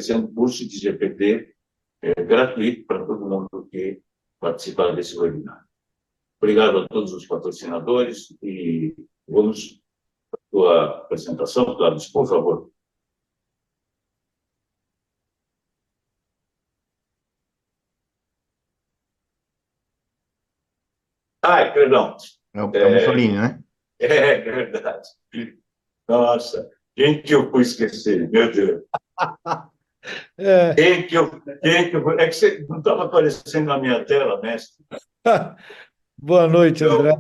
ser um curso de GPT gratuito para todo mundo que participar desse webinar. Obrigado a todos os patrocinadores e vamos à tua apresentação, Carlos, por favor. Ai, perdão. É o Mussolini, né? É verdade. Nossa, quem que eu fui esquecer? Meu Deus. É. É que você não estava aparecendo na minha tela, mestre. Boa noite, André.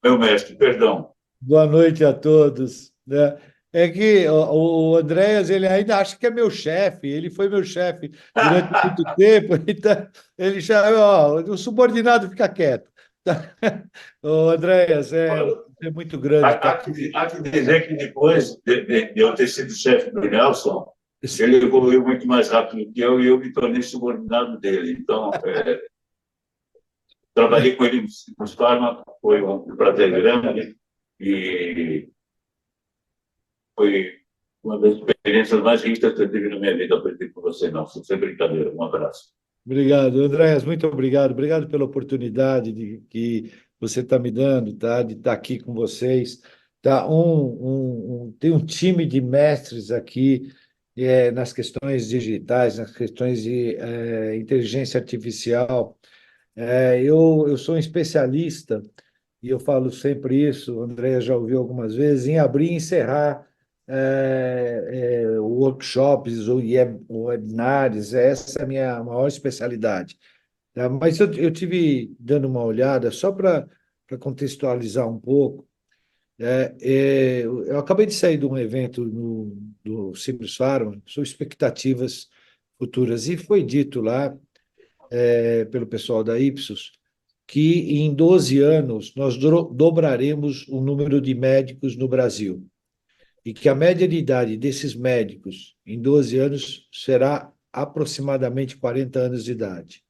Meu mestre, perdão. Boa noite a todos, né? É que o Andréas, ele ainda acha que é meu chefe, ele foi meu chefe durante muito tempo, então ele já, ó, o subordinado fica quieto. O Andréas, é muito grande estar aqui. Há que dizer que depois de eu ter sido chefe do Nelson, ele evoluiu muito mais rápido que eu e eu me tornei subordinado dele. Então, trabalhei com ele no Pharma, foi um prazer grande e foi uma das experiências mais ricas que eu tive na minha vida aprender com você, Nelson. Sem brincadeira. Um abraço. Obrigado, Andréas, muito obrigado. Obrigado pela oportunidade que você está me dando, tá? De estar aqui com vocês. Tá? Tem um time de mestres aqui nas questões digitais, nas questões de inteligência artificial. Eu sou um especialista, e eu falo sempre isso, o André já ouviu algumas vezes, em abrir e encerrar workshops ou webinars, essa é a minha maior especialidade. Tá? Mas eu tive dando uma olhada, só para contextualizar um pouco, eu acabei de sair de um evento do Simples Pharma, sobre expectativas futuras, e foi dito lá pelo pessoal da Ipsos, que em 12 anos nós dobraremos o número de médicos no Brasil e que a média de idade desses médicos em 12 anos será aproximadamente 40 anos de idade.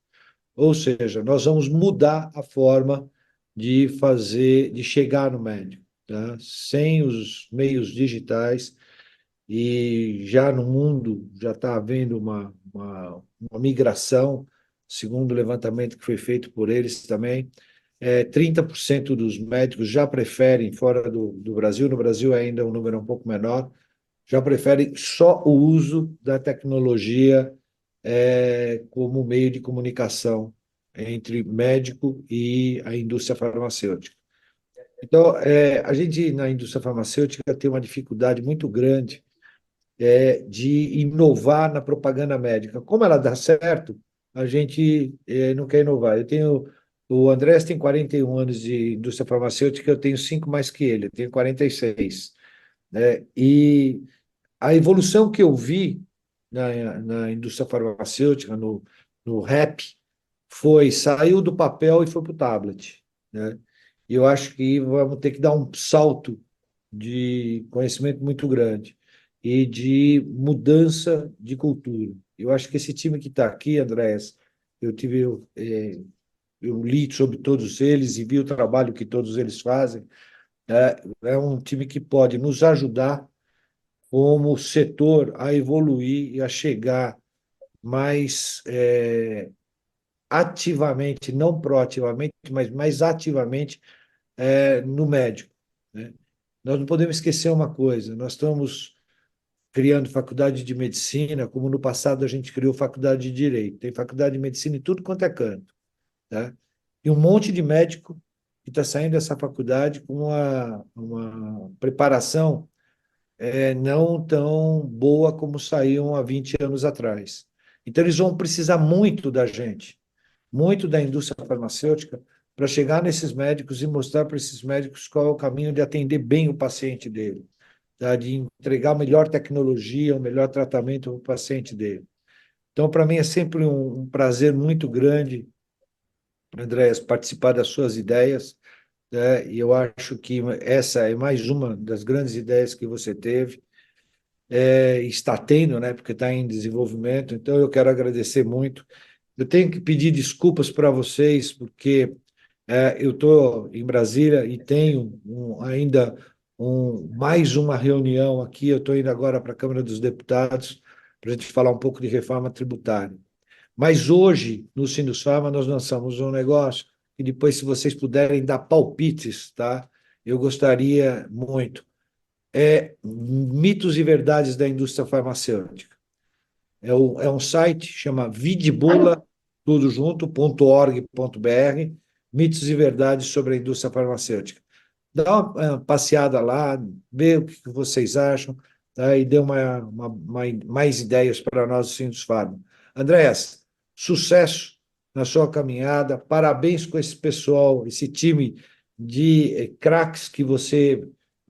Ou seja, nós vamos mudar a forma de fazer, de chegar no médico, tá? Sem os meios digitais, e já no mundo já está havendo uma migração, segundo o levantamento que foi feito por eles também. 30% dos médicos já preferem, fora do Brasil, no Brasil ainda é um número um pouco menor, já preferem só o uso da tecnologia como meio de comunicação entre médico e a indústria farmacêutica. Então, a gente, na indústria farmacêutica, tem uma dificuldade muito grande de inovar na propaganda médica. Como ela dá certo, a gente não quer inovar. O Andrés tem 41 anos de indústria farmacêutica, eu tenho 5 mais que ele, eu tenho 46. Né? E a evolução que eu vi na indústria farmacêutica, no RAP, saiu do papel e foi para o tablet. Né? E eu acho que vamos ter que dar um salto de conhecimento muito grande e de mudança de cultura. Eu acho que esse time que está aqui, Andrés, eu tive, eu li sobre todos eles e vi o trabalho que todos eles fazem. É um time que pode nos ajudar como setor a evoluir e a chegar mais ativamente, não proativamente, mas mais ativamente no médico. Né? Nós não podemos esquecer uma coisa: nós estamos criando faculdade de medicina, como no passado a gente criou faculdade de direito. Tem faculdade de medicina em tudo quanto é canto. Tá? E um monte de médico que está saindo dessa faculdade com uma preparação não tão boa como saíam há 20 anos atrás. Então, eles vão precisar muito da gente, muito da indústria farmacêutica, para chegar nesses médicos e mostrar para esses médicos qual é o caminho de atender bem o paciente dele, tá? De entregar a melhor tecnologia, o melhor tratamento para o paciente dele. Então, para mim, é sempre um prazer muito grande, Andréas, participar das suas ideias, né? E eu acho que essa é mais uma das grandes ideias que você teve, está tendo, né? Porque está em desenvolvimento. Então, eu quero agradecer muito. Eu tenho que pedir desculpas para vocês, porque eu estou em Brasília e tenho ainda mais uma reunião aqui. Eu estou indo agora para a Câmara dos Deputados para a gente falar um pouco de reforma tributária. Mas hoje, no Sinusfarma, nós lançamos um negócio e depois, se vocês puderem dar palpites, tá? Eu gostaria muito. É Mitos e Verdades da Indústria Farmacêutica. É um site, chama Vidbula, tudo junto, .org.br, mitos e verdades sobre a indústria farmacêutica. Dá uma passeada lá, vê o que vocês acham, tá? E dê mais ideias para nós, do Sinusfarma. Andréas, sucesso na sua caminhada, parabéns com esse pessoal, esse time de craques que você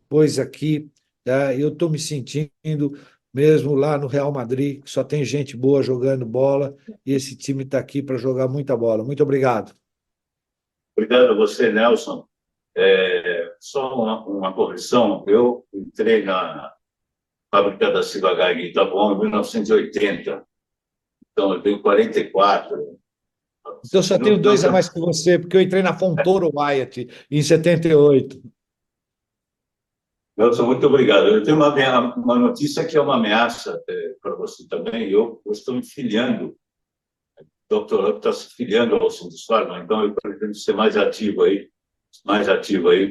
pôs aqui, tá? Eu estou me sentindo mesmo lá no Real Madrid, que só tem gente boa jogando bola, e esse time está aqui para jogar muita bola. Muito obrigado. Obrigado a você, Nelson. Só uma correção. Eu entrei na fábrica da Ciba-Geigy em Itapuã em 1980. Então, eu tenho 44. Então, eu só tenho Não, não, 2 a mais que você, porque eu entrei na Fontoro Wyatt em 78. Nelson, muito obrigado. Eu tenho uma notícia que é uma ameaça para você também. Eu estou me filiando, o doutorado está se filiando ao Sinusfarma, então eu pretendo ser mais ativo aí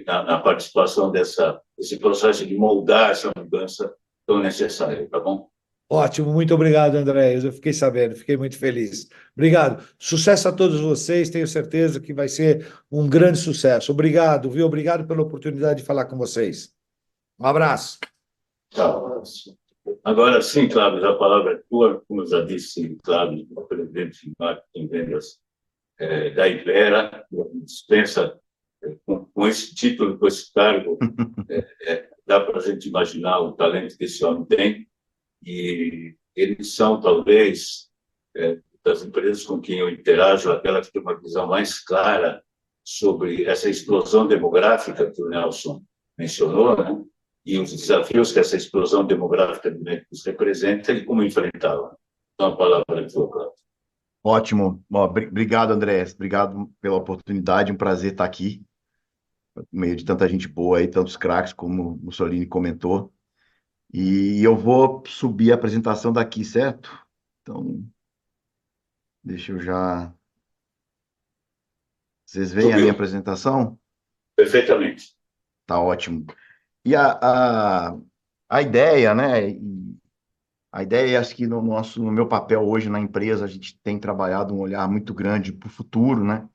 na participação desse processo de moldar essa mudança tão necessária, tá bom? Ótimo, muito obrigado, André. Eu fiquei sabendo, fiquei muito feliz. Obrigado. Sucesso a todos vocês, tenho certeza que vai ser um grande sucesso. Obrigado, viu? Obrigado pela oportunidade de falar com vocês. Um abraço. Tchau. Agora sim, Cláudio, a palavra é tua, como eu já disse, Cláudio, o presidente de marketing e vendas da Ibera, dispensa com esse título, com esse cargo, dá para a gente imaginar o talento que esse homem tem, e eles são, talvez, das empresas com quem eu interajo, aquela que tem uma visão mais clara sobre essa explosão demográfica que o Nelson mencionou, né? E os desafios que essa explosão demográfica de médicos representa e como enfrentá-la. Então, a palavra é tua, Cláudio. Ótimo. Ó, obrigado, André. Obrigado pela oportunidade. Um prazer estar aqui, no meio de tanta gente boa aí, tantos craques, como o Mussolini comentou. E eu vou subir a apresentação daqui, certo? Então, deixa eu já. Vocês veem a minha Subiu apresentação? perfeitamente. Tá ótimo. E a ideia, né? A ideia é, acho que no meu papel hoje na empresa, a gente tem trabalhado um olhar muito grande para o futuro, né?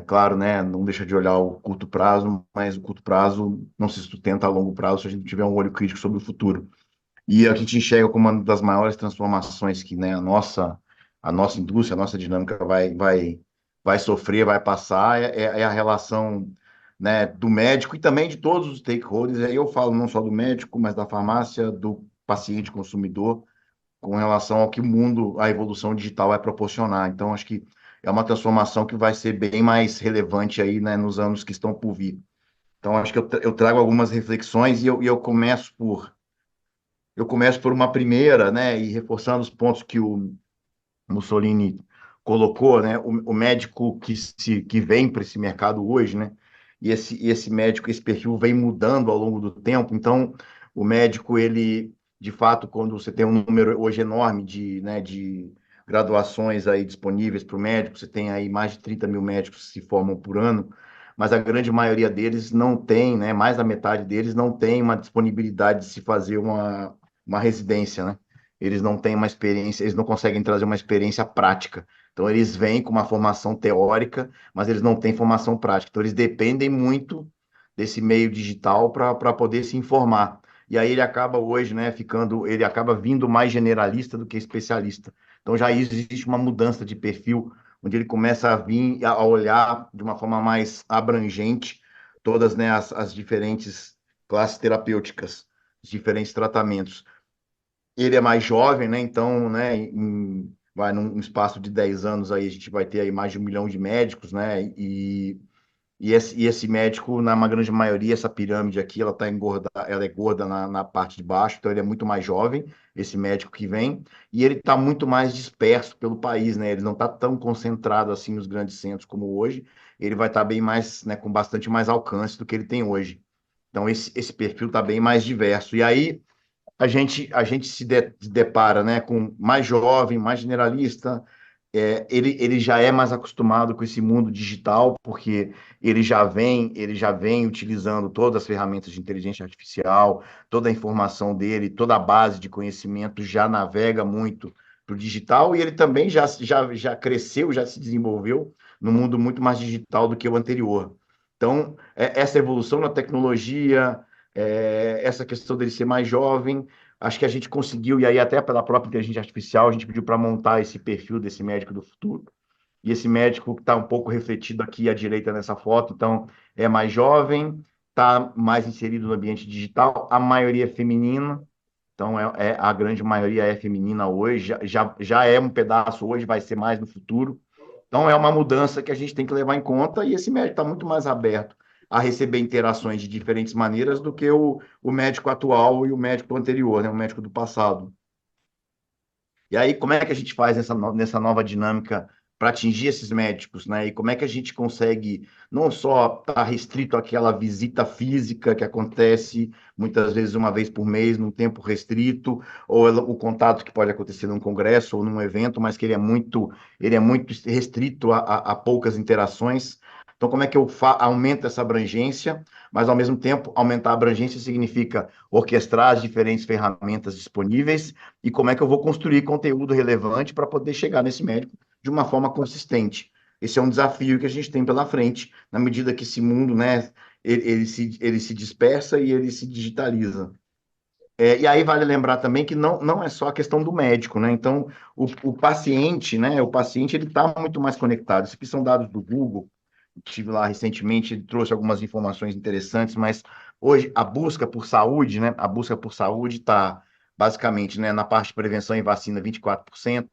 Claro, né? Não deixa de olhar o curto prazo, mas o curto prazo não se sustenta a longo prazo se a gente não tiver um olho crítico sobre o futuro. E a gente enxerga como uma das maiores transformações que, né, a nossa indústria, a nossa dinâmica vai sofrer, vai passar, é a relação, né, do médico e também de todos os stakeholders. Aí eu falo não só do médico, mas da farmácia, do paciente consumidor, com relação ao que o mundo, a evolução digital vai proporcionar. Então, acho que é uma transformação que vai ser bem mais relevante aí, né, nos anos que estão por vir. Então, acho que eu trago algumas reflexões e eu começo por uma primeira, né, e reforçando os pontos que o Mussolini colocou, né, o médico que vem para esse mercado hoje, né, e esse médico, esse perfil vem mudando ao longo do tempo. Então, o médico, ele, de fato, quando você tem um número hoje enorme né, de graduações aí disponíveis para o médico, você tem aí mais de 30 mil médicos que se formam por ano, mas a grande maioria deles não tem, né, mais da metade deles não tem uma disponibilidade de se fazer uma residência, né? Eles não têm uma experiência, eles não conseguem trazer uma experiência prática. Então, eles vêm com uma formação teórica, mas eles não têm formação prática. Então, eles dependem muito desse meio digital para poder se informar. E aí ele acaba hoje, né, ele acaba vindo mais generalista do que especialista. Então, já existe uma mudança de perfil, onde ele começa a vir a olhar de uma forma mais abrangente todas, né, as diferentes classes terapêuticas, os diferentes tratamentos. Ele é mais jovem, né? Então, né, num espaço de 10 anos aí, a gente vai ter aí mais de 1 milhão de médicos, né? E esse médico, na uma grande maioria, essa pirâmide aqui, ela é gorda na parte de baixo, então ele é muito mais jovem, esse médico que vem, e ele está muito mais disperso pelo país, né? Ele não está tão concentrado assim nos grandes centros como hoje, ele vai estar bem mais, né, com bastante mais alcance do que ele tem hoje. Então, esse perfil está bem mais diverso. E aí, a gente se depara, né, com mais jovem, mais generalista, ele já é mais acostumado com esse mundo digital, porque ele já vem utilizando todas as ferramentas de inteligência artificial, toda a informação dele, toda a base de conhecimento já navega muito para o digital, e ele também já cresceu, já se desenvolveu no mundo muito mais digital do que o anterior. Então, essa evolução na tecnologia, essa questão dele ser mais jovem, acho que a gente conseguiu, e aí até pela própria inteligência artificial, a gente pediu para montar esse perfil desse médico do futuro. E esse médico que está um pouco refletido aqui à direita nessa foto, então é mais jovem, está mais inserido no ambiente digital, a maioria é feminina, então a grande maioria é feminina hoje, já é um pedaço hoje, vai ser mais no futuro. Então é uma mudança que a gente tem que levar em conta e esse médico está muito mais aberto a receber interações de diferentes maneiras do que o médico atual e o médico anterior, né, o médico do passado. E aí, como é que a gente faz nessa nova dinâmica para atingir esses médicos, né? E como é que a gente consegue não só estar restrito àquela visita física que acontece muitas vezes uma vez por mês, num tempo restrito, ou o contato que pode acontecer num congresso ou num evento, mas que ele é muito restrito a poucas interações. Então, como é que eu aumento essa abrangência, mas ao mesmo tempo aumentar a abrangência significa orquestrar as diferentes ferramentas disponíveis e como é que eu vou construir conteúdo relevante para poder chegar nesse médico de uma forma consistente. Esse é um desafio que a gente tem pela frente, na medida que esse mundo, né, ele se dispersa e ele se digitaliza. E aí vale lembrar também que não é só a questão do médico, né? Então, o paciente, né? O paciente ele está muito mais conectado. Isso aqui são dados do Google. Estive lá recentemente, ele trouxe algumas informações interessantes, mas hoje a busca por saúde, né? A busca por saúde está basicamente, né, na parte de prevenção e vacina 24%,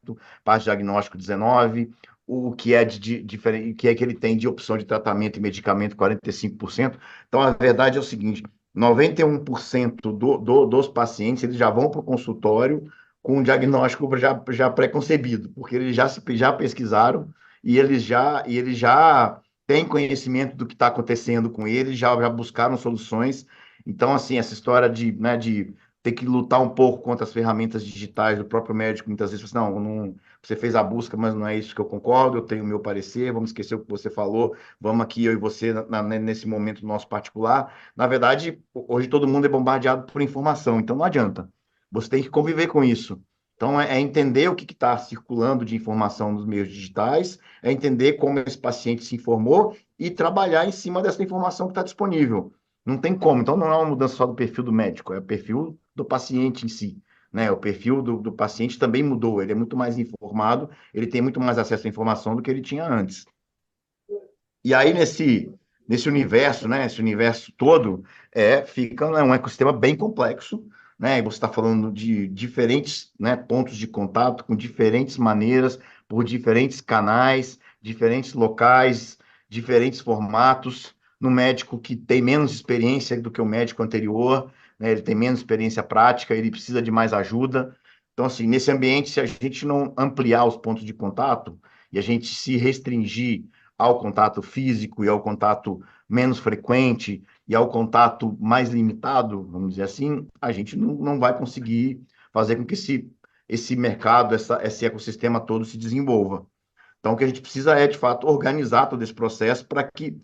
parte de diagnóstico 19%, o que é diferente, que é que ele tem de opção de tratamento e medicamento 45%. Então a verdade é o seguinte: 91% dos pacientes eles já vão para o consultório com um diagnóstico já pré-concebido, porque eles já pesquisaram e eles já têm conhecimento do que está acontecendo com eles, já buscaram soluções. Então, assim, essa história de ter que lutar um pouco contra as ferramentas digitais do próprio médico, muitas vezes, não, não, você fez a busca, mas não é isso que eu concordo, eu tenho o meu parecer, vamos esquecer o que você falou, vamos aqui, eu e você, nesse momento nosso particular. Na verdade, hoje todo mundo é bombardeado por informação, então não adianta. Você tem que conviver com isso. Então, é entender o que está circulando de informação nos meios digitais, é entender como esse paciente se informou e trabalhar em cima dessa informação que está disponível. Não tem como. Então, não é uma mudança só do perfil do médico, é o perfil do paciente em si. Né? O perfil do paciente também mudou, ele é muito mais informado, ele tem muito mais acesso à informação do que ele tinha antes. E aí, nesse universo, né, esse universo todo, fica, né, um ecossistema bem complexo, né? E você está falando de diferentes, né, pontos de contato, com diferentes maneiras, por diferentes canais, diferentes locais, diferentes formatos. No médico que tem menos experiência do que o médico anterior, né? Ele tem menos experiência prática, ele precisa de mais ajuda. Então, assim, nesse ambiente, se a gente não ampliar os pontos de contato e a gente se restringir ao contato físico e ao contato menos frequente e ao contato mais limitado, vamos dizer assim, a gente não vai conseguir fazer com que esse mercado, esse ecossistema todo se desenvolva. Então, o que a gente precisa é, de fato, organizar todo esse processo para que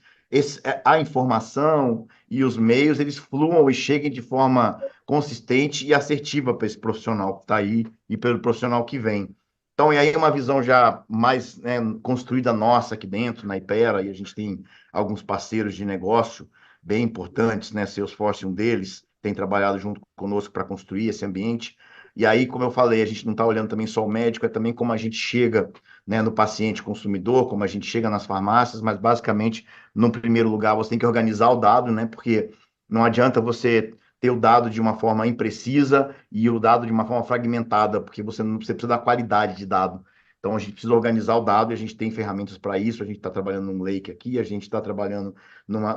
a informação e os meios eles fluam e cheguem de forma consistente e assertiva para esse profissional que está aí e pelo profissional que vem. Então, e aí uma visão já mais, né, construída nossa aqui dentro, na Ipera, e a gente tem alguns parceiros de negócio bem importantes, né? Salesforce, um deles, tem trabalhado junto conosco para construir esse ambiente. E aí, como eu falei, a gente não está olhando também só o médico, é também como a gente chega, né, no paciente consumidor, como a gente chega nas farmácias, mas basicamente, no primeiro lugar, você tem que organizar o dado, né? Porque não adianta você ter o dado de uma forma imprecisa e o dado de uma forma fragmentada, porque você precisa da qualidade de dado. Então, a gente precisa organizar o dado e a gente tem ferramentas para isso. A gente está trabalhando num Lake aqui, a gente está trabalhando numa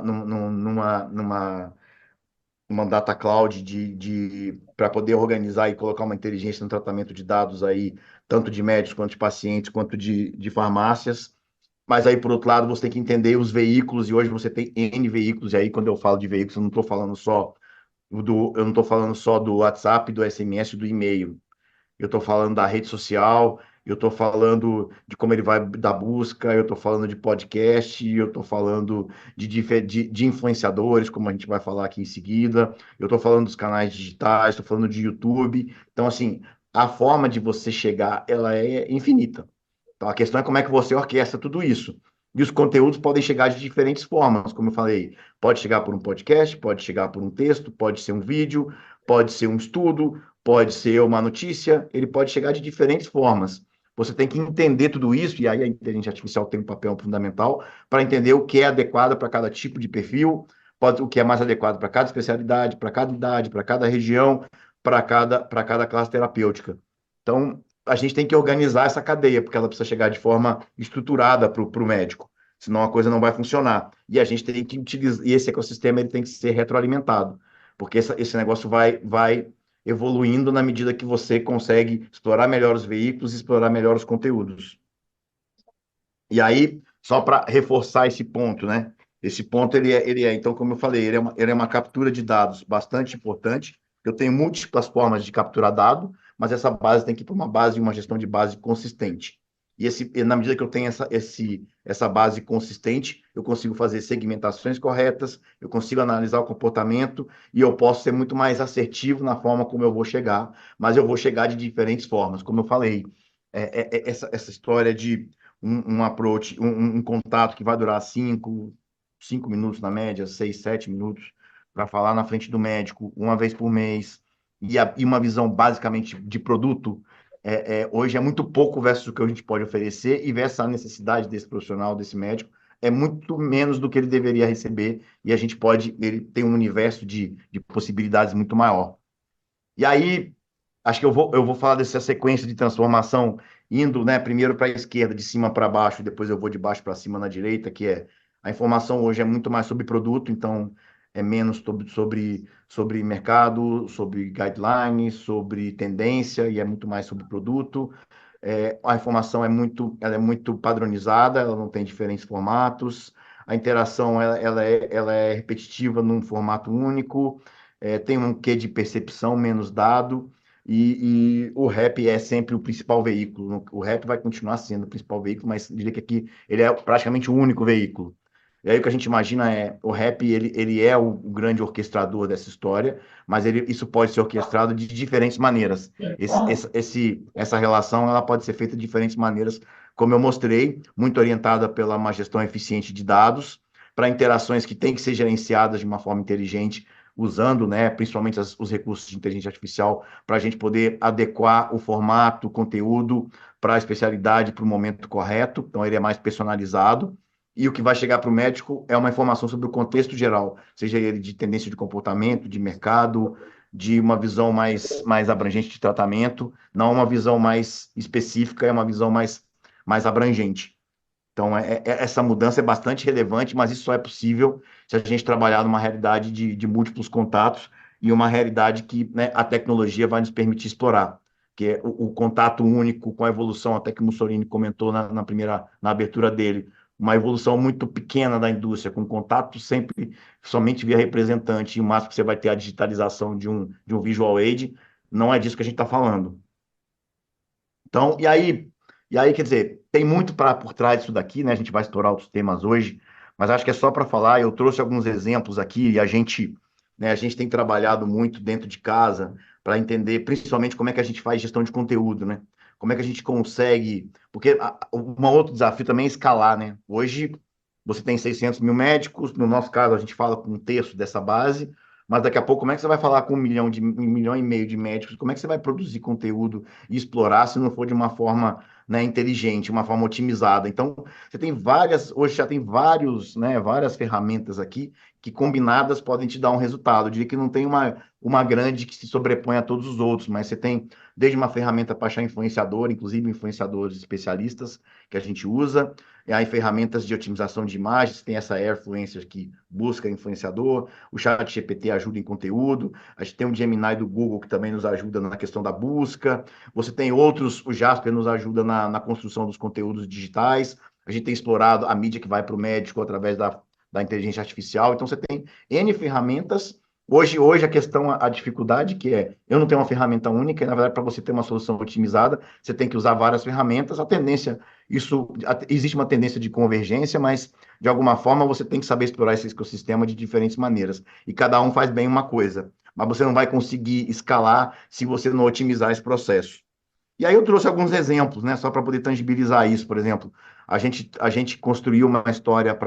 data cloud para poder organizar e colocar uma inteligência no tratamento de dados aí, tanto de médicos quanto de pacientes, quanto de farmácias. Mas aí, por outro lado, você tem que entender os veículos, e hoje você tem N veículos, e aí, quando eu falo de veículos, eu não estou falando só Eu não estou falando só do WhatsApp, do SMS, do e-mail. Eu estou falando da rede social, eu estou falando de como ele vai da busca, eu estou falando de podcast, eu estou falando de influenciadores, como a gente vai falar aqui em seguida, eu estou falando dos canais digitais, estou falando de YouTube. Então, assim, a forma de você chegar, ela é infinita. Então, a questão é como é que você orquestra tudo isso. E os conteúdos podem chegar de diferentes formas, como eu falei. Pode chegar por um podcast, pode chegar por um texto, pode ser um vídeo, pode ser um estudo, pode ser uma notícia, ele pode chegar de diferentes formas. Você tem que entender tudo isso, e aí a inteligência artificial tem um papel fundamental para entender o que é adequado para cada tipo de perfil, o que é mais adequado para cada especialidade, para cada idade, para cada região, para cada classe terapêutica. Então, a gente tem que organizar essa cadeia, porque ela precisa chegar de forma estruturada para o médico, senão a coisa não vai funcionar. E a gente tem que utilizar, e esse ecossistema ele tem que ser retroalimentado, porque esse negócio vai evoluindo na medida que você consegue explorar melhor os veículos e explorar melhor os conteúdos. E aí, só para reforçar esse ponto, né? Esse ponto, então, como eu falei, ele é uma captura de dados bastante importante. Eu tenho múltiplas formas de capturar dado, mas essa base tem que ir para uma base, uma gestão de base consistente. E na medida que eu tenho essa base consistente, eu consigo fazer segmentações corretas, eu consigo analisar o comportamento e eu posso ser muito mais assertivo na forma como eu vou chegar, mas eu vou chegar de diferentes formas. Como eu falei, essa história de um approach, um contato que vai durar 5 minutos na média, 6, 7 minutos, para falar na frente do médico uma vez por mês, e uma visão basicamente de produto, hoje é muito pouco versus o que a gente pode oferecer e versus a necessidade desse profissional, desse médico, é muito menos do que ele deveria receber, e ele tem um universo de possibilidades muito maior. E aí, acho que eu vou falar dessa sequência de transformação indo, né, primeiro para a esquerda, de cima para baixo, e depois eu vou de baixo para cima na direita, que é a informação hoje é muito mais sobre produto, então é menos sobre mercado, sobre guidelines, sobre tendência, e é muito mais sobre produto. A informação ela é muito padronizada, ela não tem diferentes formatos, a interação ela é repetitiva num formato único, tem um quê de percepção menos dado, e o rap é sempre o principal veículo. O rap vai continuar sendo o principal veículo, mas diria que aqui ele é praticamente o único veículo. E aí o que a gente imagina o rap ele é o grande orquestrador dessa história, mas isso pode ser orquestrado de diferentes maneiras. Essa relação ela pode ser feita de diferentes maneiras, como eu mostrei, muito orientada pela uma gestão eficiente de dados, para interações que têm que ser gerenciadas de uma forma inteligente, usando, né, principalmente os recursos de inteligência artificial, para a gente poder adequar o formato, o conteúdo para a especialidade, para o momento correto. Então, ele é mais personalizado. E o que vai chegar para o médico é uma informação sobre o contexto geral, seja ele de tendência de comportamento, de mercado, de uma visão mais abrangente de tratamento, não uma visão mais específica, é uma visão mais abrangente. Então, essa mudança é bastante relevante, mas isso só é possível se a gente trabalhar numa realidade de múltiplos contatos e uma realidade que, né, a tecnologia vai nos permitir explorar, que é o contato único com a evolução, até que o Mussolini comentou na abertura dele, uma evolução muito pequena da indústria, com contato sempre somente via representante, e o máximo que você vai ter a digitalização de um visual aid, não é disso que a gente está falando. Então, e aí, quer dizer, tem muito por trás disso daqui, né? A gente vai explorar outros temas hoje, mas acho que é só para falar. Eu trouxe alguns exemplos aqui e a gente tem trabalhado muito dentro de casa para entender, principalmente, como é que a gente faz gestão de conteúdo, né? Como é que a gente consegue. Porque um outro desafio também é escalar, né? Hoje, você tem 600 mil médicos, no nosso caso, a gente fala com um terço dessa base, mas daqui a pouco, como é que você vai falar com 1,5 milhão de médicos? Como é que você vai produzir conteúdo e explorar se não for de uma forma, né, inteligente, uma forma otimizada? Então, hoje já tem né, várias ferramentas aqui que combinadas podem te dar um resultado. Eu diria que não tem uma grande que se sobrepõe a todos os outros, mas você tem desde uma ferramenta para achar influenciador, inclusive influenciadores especialistas que a gente usa, e aí ferramentas de otimização de imagens, tem essa Airfluencer que busca influenciador, o ChatGPT ajuda em conteúdo, a gente tem o Gemini do Google que também nos ajuda na questão da busca, você tem outros, o Jasper nos ajuda na construção dos conteúdos digitais, a gente tem explorado a mídia que vai para o médico através da inteligência artificial, então você tem N ferramentas Hoje a questão, a dificuldade que é, eu não tenho uma ferramenta única, e na verdade, para você ter uma solução otimizada, você tem que usar várias ferramentas. A tendência, existe uma tendência de convergência, mas de alguma forma você tem que saber explorar esse ecossistema de diferentes maneiras. E cada um faz bem uma coisa, mas você não vai conseguir escalar se você não otimizar esse processo. E aí eu trouxe alguns exemplos, né, só para poder tangibilizar isso. Por exemplo, a gente construiu uma história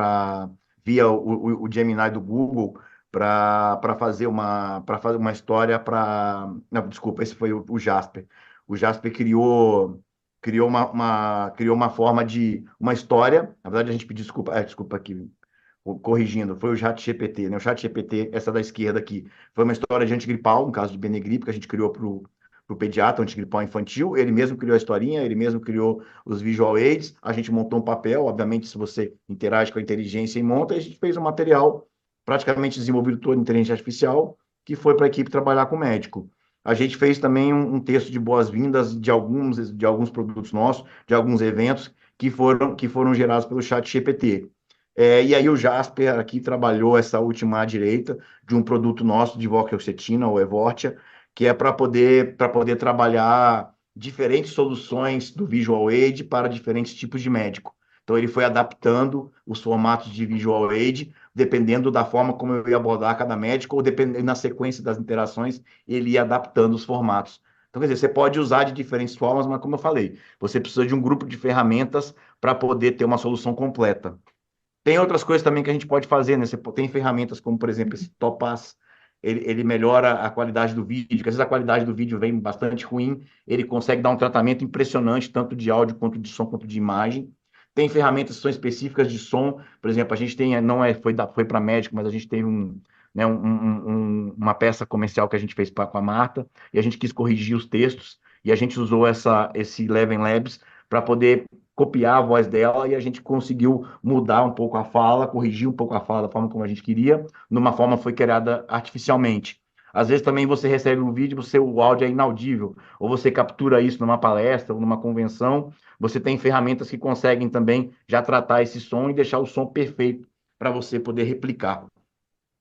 via o Gemini do Google, para fazer uma história para. Não, desculpa, esse foi o Jasper. O Jasper criou uma forma de uma história. Na verdade, a gente pediu desculpa, desculpa aqui, corrigindo, foi o ChatGPT, né? O ChatGPT, essa da esquerda aqui, foi uma história de antigripal, um caso de Benegripe, que a gente criou para o pediatra, antigripal infantil. Ele mesmo criou a historinha, ele mesmo criou os visual aids. A gente montou um papel, obviamente, se você interage com a inteligência e monta, a gente fez um material praticamente desenvolvido todo em inteligência artificial, que foi para a equipe trabalhar com o médico. A gente fez também um texto de boas-vindas de alguns produtos nossos, de alguns eventos que foram gerados pelo ChatGPT. E aí o Jasper aqui trabalhou essa última à direita de um produto nosso de voxetina, ou Evortia, que é para poder trabalhar diferentes soluções do Visual Aid para diferentes tipos de médico. Então, ele foi adaptando os formatos de Visual Aid, dependendo da forma como eu ia abordar cada médico, ou dependendo na sequência das interações, ele ia adaptando os formatos. Então, quer dizer, você pode usar de diferentes formas, mas como eu falei, você precisa de um grupo de ferramentas para poder ter uma solução completa. Tem outras coisas também que a gente pode fazer, né? Você tem ferramentas como, por exemplo, esse Topaz, ele melhora a qualidade do vídeo, que às vezes a qualidade do vídeo vem bastante ruim, ele consegue dar um tratamento impressionante, tanto de áudio, quanto de som, quanto de imagem. Tem ferramentas que são específicas de som, por exemplo, a gente tem, não é, foi para médico, mas a gente tem né, uma peça comercial que a gente fez com a Marta, e a gente quis corrigir os textos, e a gente usou esse Eleven Labs para poder copiar a voz dela, e a gente conseguiu mudar um pouco a fala, corrigir um pouco a fala da forma como a gente queria, numa forma que foi criada artificialmente. Às vezes também você recebe um vídeo, o áudio é inaudível, ou você captura isso numa palestra ou numa convenção, você tem ferramentas que conseguem também já tratar esse som e deixar o som perfeito para você poder replicar.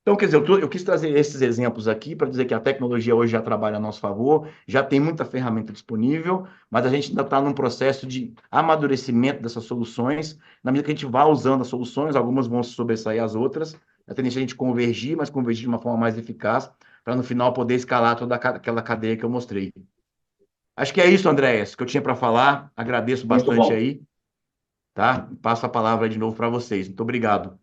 Então, quer dizer, eu quis trazer esses exemplos aqui para dizer que a tecnologia hoje já trabalha a nosso favor, já tem muita ferramenta disponível, mas a gente ainda está num processo de amadurecimento dessas soluções. Na medida que a gente vai usando as soluções, algumas vão se sobressair às outras, a tendência é a gente convergir, mas convergir de uma forma mais eficaz, para no final poder escalar toda aquela cadeia que eu mostrei. Acho que é isso, Andréas, que eu tinha para falar. Agradeço bastante aí, tá? Passo a palavra de novo para vocês. Muito obrigado.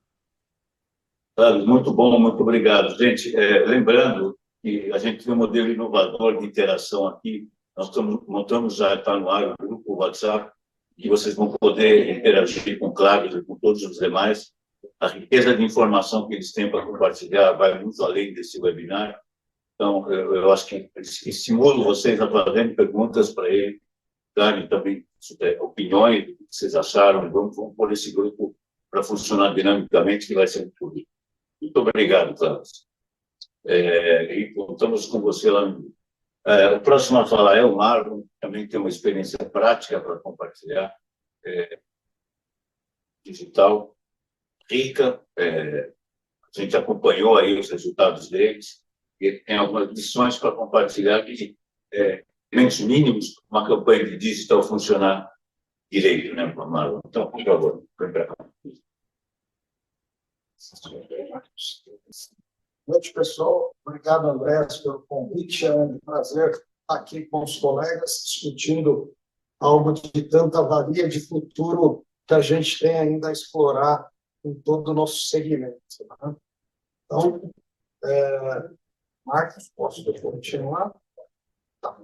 Muito bom, muito obrigado. Gente, lembrando que a gente tem um modelo inovador de interação aqui, nós montamos já, está no ar, o grupo WhatsApp, que vocês vão poder interagir com o Cláudio e com todos os demais. A riqueza de informação que eles têm para compartilhar vai muito além desse webinar. Então, eu acho que estimulo vocês a fazerem perguntas para ele, darem também opiniões, do que vocês acharam. Vamos pôr esse grupo para funcionar dinamicamente, que vai ser muito útil. Muito obrigado, Carlos. E contamos com você lá. O próximo a falar é o Marlon, também tem uma experiência prática para compartilhar, digital, rica. A gente acompanhou aí os resultados deles, e tem algumas lições para compartilhar de elementos mínimos para uma campanha de digital funcionar direito, né, Marlon? Então, por favor, vem para cá. Boa noite, pessoal. Obrigado, André, pelo convite. É um prazer estar aqui com os colegas discutindo algo de tanta valia de futuro que a gente tem ainda a explorar em todo o nosso segmento. Né? Então, Marcos, posso continuar? Tá.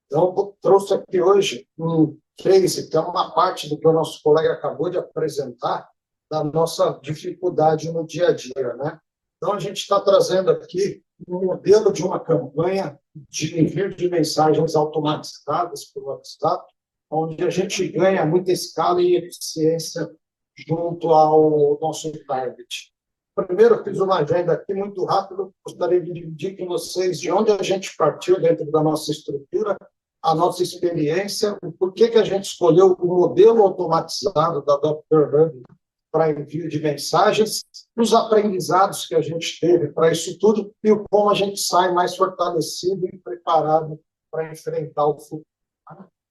Então, eu trouxe aqui hoje um case, que é uma parte do que o nosso colega acabou de apresentar, da nossa dificuldade no dia a dia, né? Então, a gente está trazendo aqui um modelo de uma campanha de envio de mensagens automatizadas pelo WhatsApp, onde a gente ganha muita escala e eficiência junto ao nosso target. Primeiro, eu fiz uma agenda aqui muito rápido, gostaria de dividir com vocês de onde a gente partiu dentro da nossa estrutura, a nossa experiência, o porquê que a gente escolheu o modelo automatizado da Dr. Hub para envio de mensagens, os aprendizados que a gente teve para isso tudo e o como a gente sai mais fortalecido e preparado para enfrentar o futuro.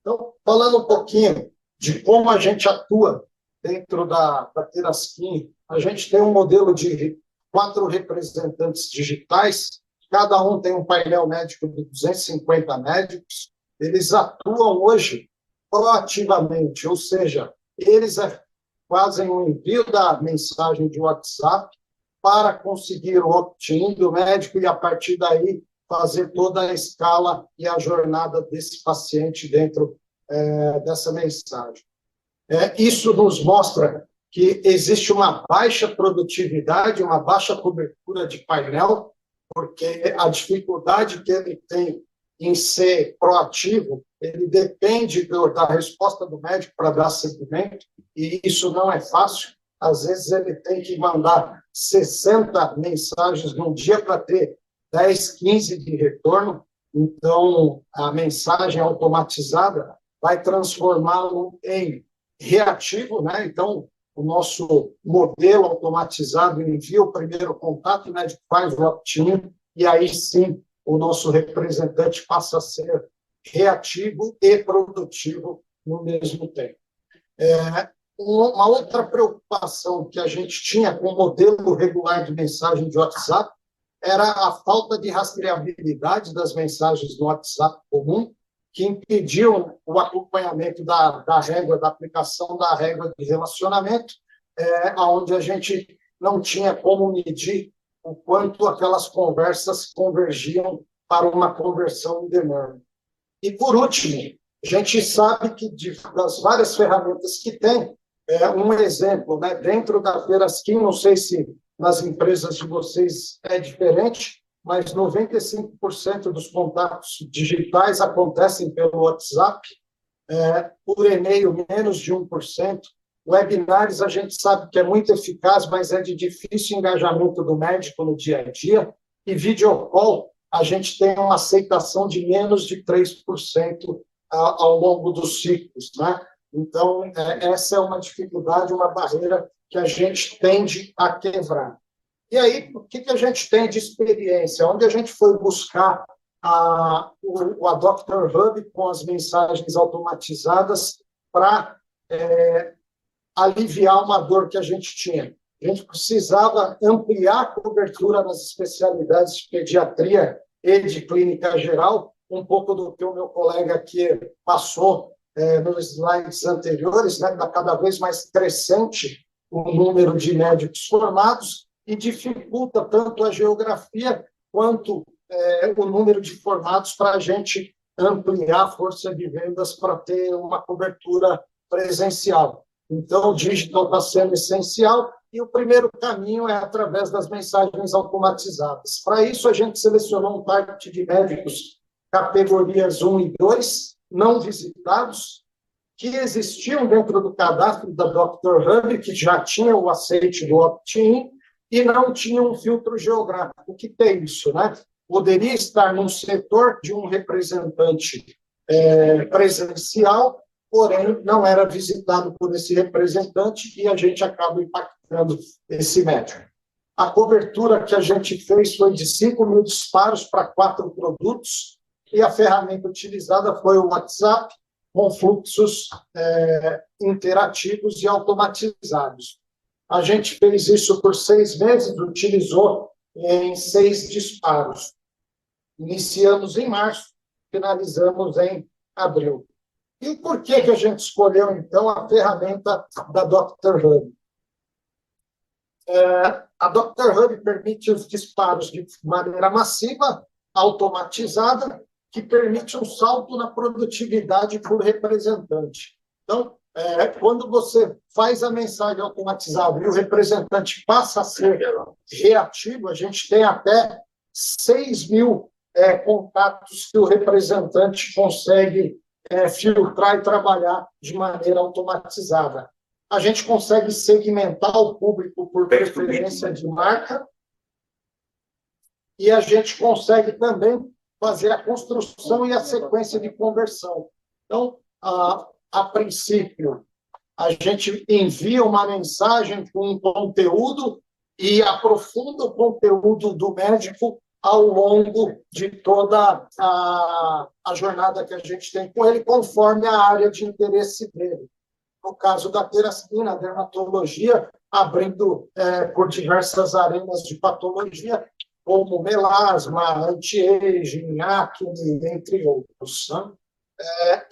Então, falando um pouquinho de como a gente atua dentro da Teraskin, a gente tem um modelo de 4 representantes digitais, cada um tem um painel médico de 250 médicos, eles atuam hoje proativamente, ou seja, eles fazem o envio da mensagem de WhatsApp para conseguir o opt-in do médico e, a partir daí, fazer toda a escala e a jornada desse paciente dentro dessa mensagem. Isso nos mostra que existe uma baixa produtividade, uma baixa cobertura de painel, porque a dificuldade que ele tem em ser proativo, ele depende da resposta do médico para dar seguimento, e isso não é fácil. Às vezes ele tem que mandar 60 mensagens num dia para ter 10, 15 de retorno, então a mensagem automatizada vai transformá-lo em reativo, né? Então, o nosso modelo automatizado envia o primeiro contato, o médico faz o opt-in, e aí sim o nosso representante passa a ser reativo e produtivo no mesmo tempo. Uma outra preocupação que a gente tinha com o modelo regular de mensagem de WhatsApp era a falta de rastreabilidade das mensagens no WhatsApp comum, que impediam o acompanhamento da régua, da aplicação da régua de relacionamento, onde a gente não tinha como medir o quanto aquelas conversas convergiam para uma conversão em demanda. E, por último, a gente sabe que das várias ferramentas que tem, um exemplo, né, dentro da Teraskin, não sei se nas empresas de vocês é diferente, mas 95% dos contatos digitais acontecem pelo WhatsApp, por e-mail menos de 1%. Webinários a gente sabe que é muito eficaz, mas é de difícil engajamento do médico no dia a dia. E videocall, a gente tem uma aceitação de menos de 3% ao longo dos ciclos, né? Então, essa é uma dificuldade, uma barreira que a gente tende a quebrar. E aí, o que a gente tem de experiência? Onde a gente foi buscar o Dr. Hub com as mensagens automatizadas para aliviar uma dor que a gente tinha. A gente precisava ampliar a cobertura nas especialidades de pediatria e de clínica geral, um pouco do que o meu colega aqui passou nos slides anteriores, né? Está cada vez mais crescente o número de médicos formados e dificulta tanto a geografia quanto o número de formados para a gente ampliar a força de vendas para ter uma cobertura presencial. Então, o digital está sendo essencial e o primeiro caminho é através das mensagens automatizadas. Para isso, a gente selecionou um target de médicos categorias 1 e 2, não visitados, que existiam dentro do cadastro da Dr. Hub, que já tinha o aceite do opt-in e não tinha um filtro geográfico. O que tem isso, né? Poderia estar num setor de um representante presencial, porém não era visitado por esse representante e a gente acaba impactando esse médico. A cobertura que a gente fez foi de 5.000 disparos para 4 produtos e a ferramenta utilizada foi o WhatsApp, com fluxos interativos e automatizados. A gente fez isso por 6 meses, utilizou em 6 disparos. Iniciamos em março, finalizamos em abril. E por que a gente escolheu, então, a ferramenta da Dr. Hub? A Dr. Hub permite os disparos de maneira massiva, automatizada, que permite um salto na produtividade por representante. Então, quando você faz a mensagem automatizada e o representante passa a ser reativo, a gente tem até 6.000 contatos que o representante consegue filtrar e trabalhar de maneira automatizada. A gente consegue segmentar o público por preferência de marca e a gente consegue também fazer a construção e a sequência de conversão. Então, a princípio, a gente envia uma mensagem com um conteúdo e aprofunda o conteúdo do médico ao longo de toda a jornada que a gente tem com ele, conforme a área de interesse dele. No caso da terapia, a dermatologia, abrindo por diversas arenas de patologia, como melasma, anti-aging, acne, entre outros. Né?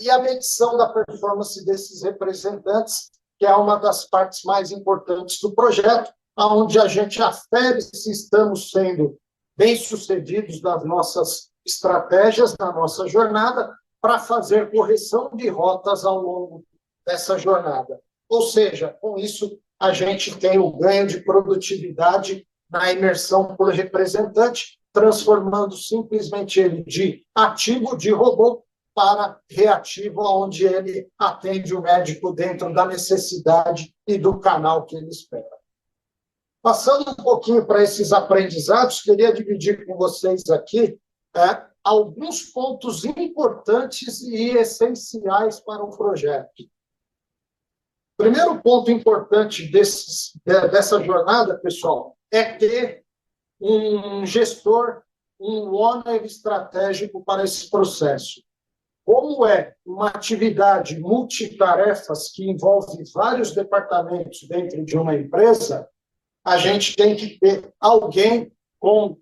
E a medição da performance desses representantes, que é uma das partes mais importantes do projeto, onde a gente afere se estamos sendo bem-sucedidos nas nossas estratégias, na nossa jornada, para fazer correção de rotas ao longo dessa jornada. Ou seja, com isso, a gente tem o ganho de produtividade na imersão por representante, transformando simplesmente ele de ativo, de robô, para reativo, onde ele atende o médico dentro da necessidade e do canal que ele espera. Passando um pouquinho para esses aprendizados, queria dividir com vocês aqui alguns pontos importantes e essenciais para o projeto. O primeiro ponto importante dessa jornada, pessoal, é ter um gestor, um owner estratégico para esse processo. Como é uma atividade multitarefas que envolve vários departamentos dentro de uma empresa, a gente tem que ter alguém com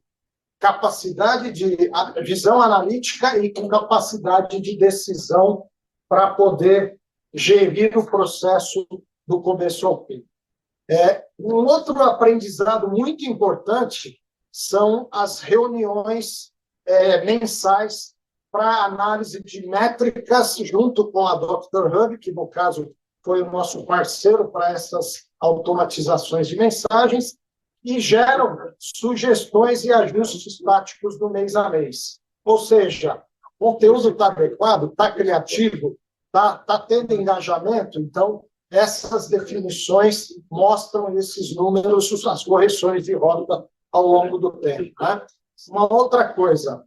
capacidade de visão analítica e com capacidade de decisão para poder gerir o processo do começo ao fim. Um outro aprendizado muito importante são as reuniões mensais para análise de métricas, junto com a Dr. Hub, que, no caso, foi o nosso parceiro para essas automatizações de mensagens, e geram sugestões e ajustes táticos do mês a mês. Ou seja, o conteúdo está adequado, está criativo, está tendo engajamento, então essas definições mostram esses números, as correções de rota ao longo do tempo. Né? Uma outra coisa,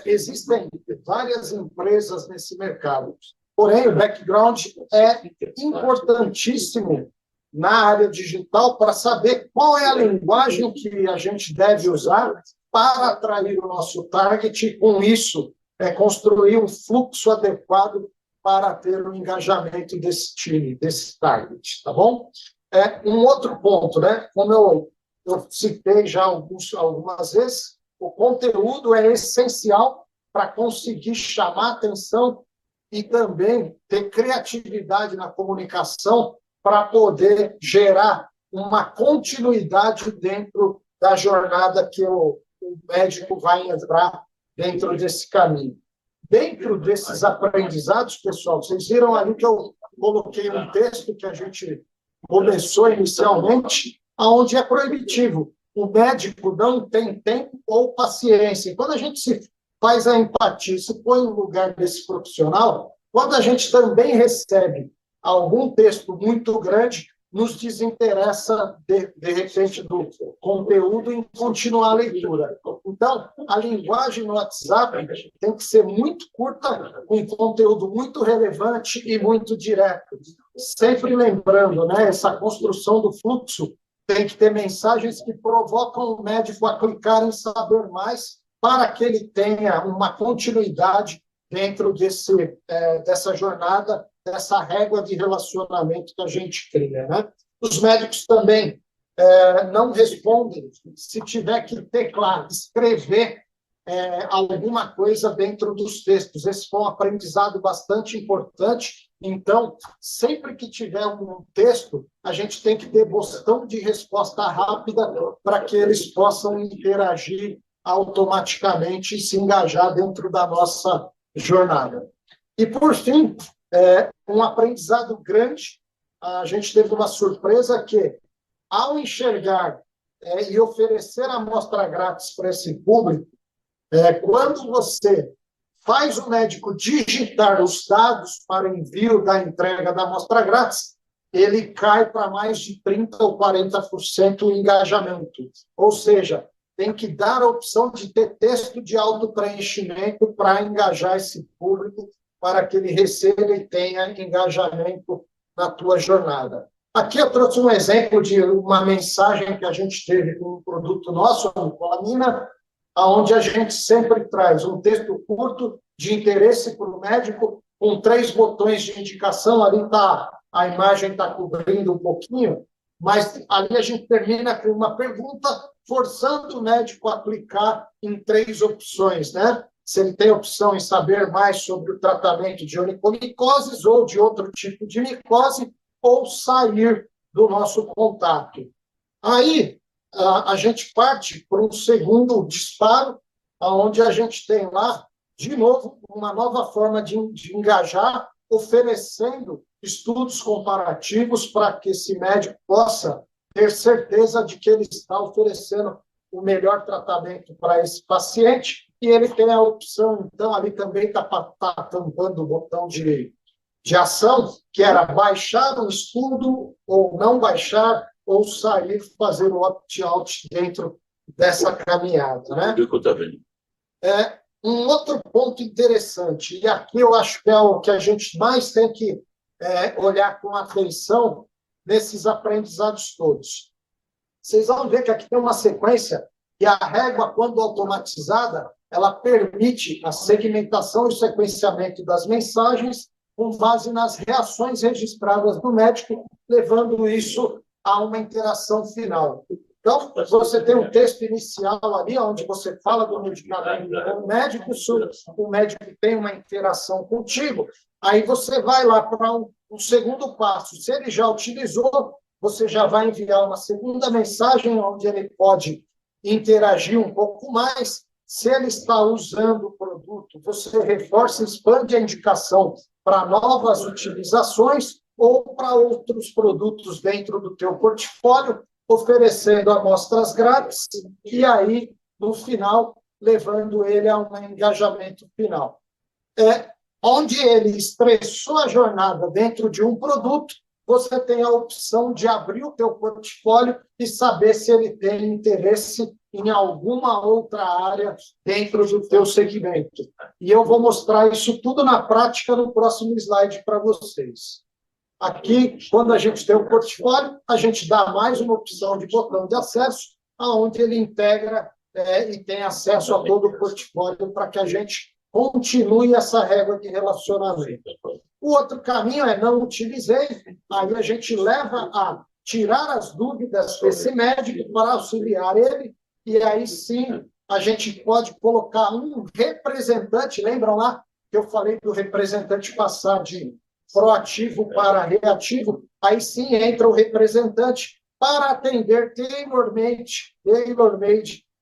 existem várias empresas nesse mercado, porém o background é importantíssimo na área digital para saber qual é a linguagem que a gente deve usar para atrair o nosso target e, com isso, construir um fluxo adequado para ter o engajamento desse time, desse target, tá bom? Um outro ponto, né? Como eu citei já algumas vezes, o conteúdo é essencial para conseguir chamar atenção e também ter criatividade na comunicação para poder gerar uma continuidade dentro da jornada que o médico vai entrar dentro desse caminho. Dentro desses aprendizados, pessoal, vocês viram ali que eu coloquei um texto que a gente começou inicialmente, onde é proibitivo. O médico não tem tempo ou paciência. Quando a gente se faz a empatia, se põe no lugar desse profissional, quando a gente também recebe algum texto muito grande, nos desinteressa, de repente, do conteúdo em continuar a leitura. Então, a linguagem no WhatsApp tem que ser muito curta, com conteúdo muito relevante e muito direto. Sempre lembrando, né, essa construção do fluxo tem que ter mensagens que provocam o médico a clicar em saber mais, para que ele tenha uma continuidade dentro dessa jornada, dessa régua de relacionamento que a gente cria. Né? Os médicos também não respondem se tiver que teclar, escrever alguma coisa dentro dos textos. Esse foi um aprendizado bastante importante. Então, sempre que tiver um texto, a gente tem que ter botão de resposta rápida para que eles possam interagir automaticamente e se engajar dentro da nossa jornada. E, por fim, um aprendizado grande, a gente teve uma surpresa que, ao enxergar e oferecer a amostra grátis para esse público, quando você faz o médico digitar os dados para envio da entrega da amostra grátis, ele cai para mais de 30% ou 40% o engajamento. Ou seja, tem que dar a opção de ter texto de autopreenchimento para engajar esse público, para que ele receba e tenha engajamento na tua jornada. Aqui eu trouxe um exemplo de uma mensagem que a gente teve com um produto nosso, a Nicolamina, onde a gente sempre traz um texto curto de interesse para o médico, com 3 botões de indicação. Ali tá, a imagem está cobrindo um pouquinho, mas ali a gente termina com uma pergunta, forçando o médico a clicar em 3 opções, né? Se ele tem opção em saber mais sobre o tratamento de onicomicosis ou de outro tipo de micose, ou sair do nosso contato. Aí, a gente parte para um segundo disparo, onde a gente tem lá, de novo, uma nova forma de engajar, oferecendo estudos comparativos para que esse médico possa ter certeza de que ele está oferecendo o melhor tratamento para esse paciente, e ele tem a opção, então, ali também está tampando o botão de ação, que era baixar o estudo, ou não baixar, ou sair, fazer o opt-out dentro dessa caminhada, né? Um outro ponto interessante, e aqui eu acho que é o que a gente mais tem que olhar com atenção nesses aprendizados todos. Vocês vão ver que aqui tem uma sequência, e a régua, quando automatizada, ela permite a segmentação e o sequenciamento das mensagens com base nas reações registradas do médico, levando isso a uma interação final. Então, você tem um texto inicial ali, onde você fala do medicamento com o médico, o médico tem uma interação contigo, aí você vai lá para um segundo passo. Se ele já utilizou, você já vai enviar uma segunda mensagem, onde ele pode interagir um pouco mais. Se ele está usando o produto, você reforça, expande a indicação para novas utilizações ou para outros produtos dentro do teu portfólio, oferecendo amostras grátis e aí, no final, levando ele a um engajamento final. Onde ele estressou a jornada dentro de um produto, você tem a opção de abrir o teu portfólio e saber se ele tem interesse em alguma outra área dentro do teu segmento. E eu vou mostrar isso tudo na prática no próximo slide para vocês. Aqui, quando a gente tem um portfólio, a gente dá mais uma opção de botão de acesso, onde ele integra e tem acesso a todo o portfólio para que a gente continue essa régua de relacionamento. O outro caminho é não utilizei, aí a gente leva a tirar as dúvidas desse médico para auxiliar ele, e aí sim a gente pode colocar um representante, lembram lá que eu falei do representante passar de proativo para reativo, aí sim entra o representante para atender tailor-made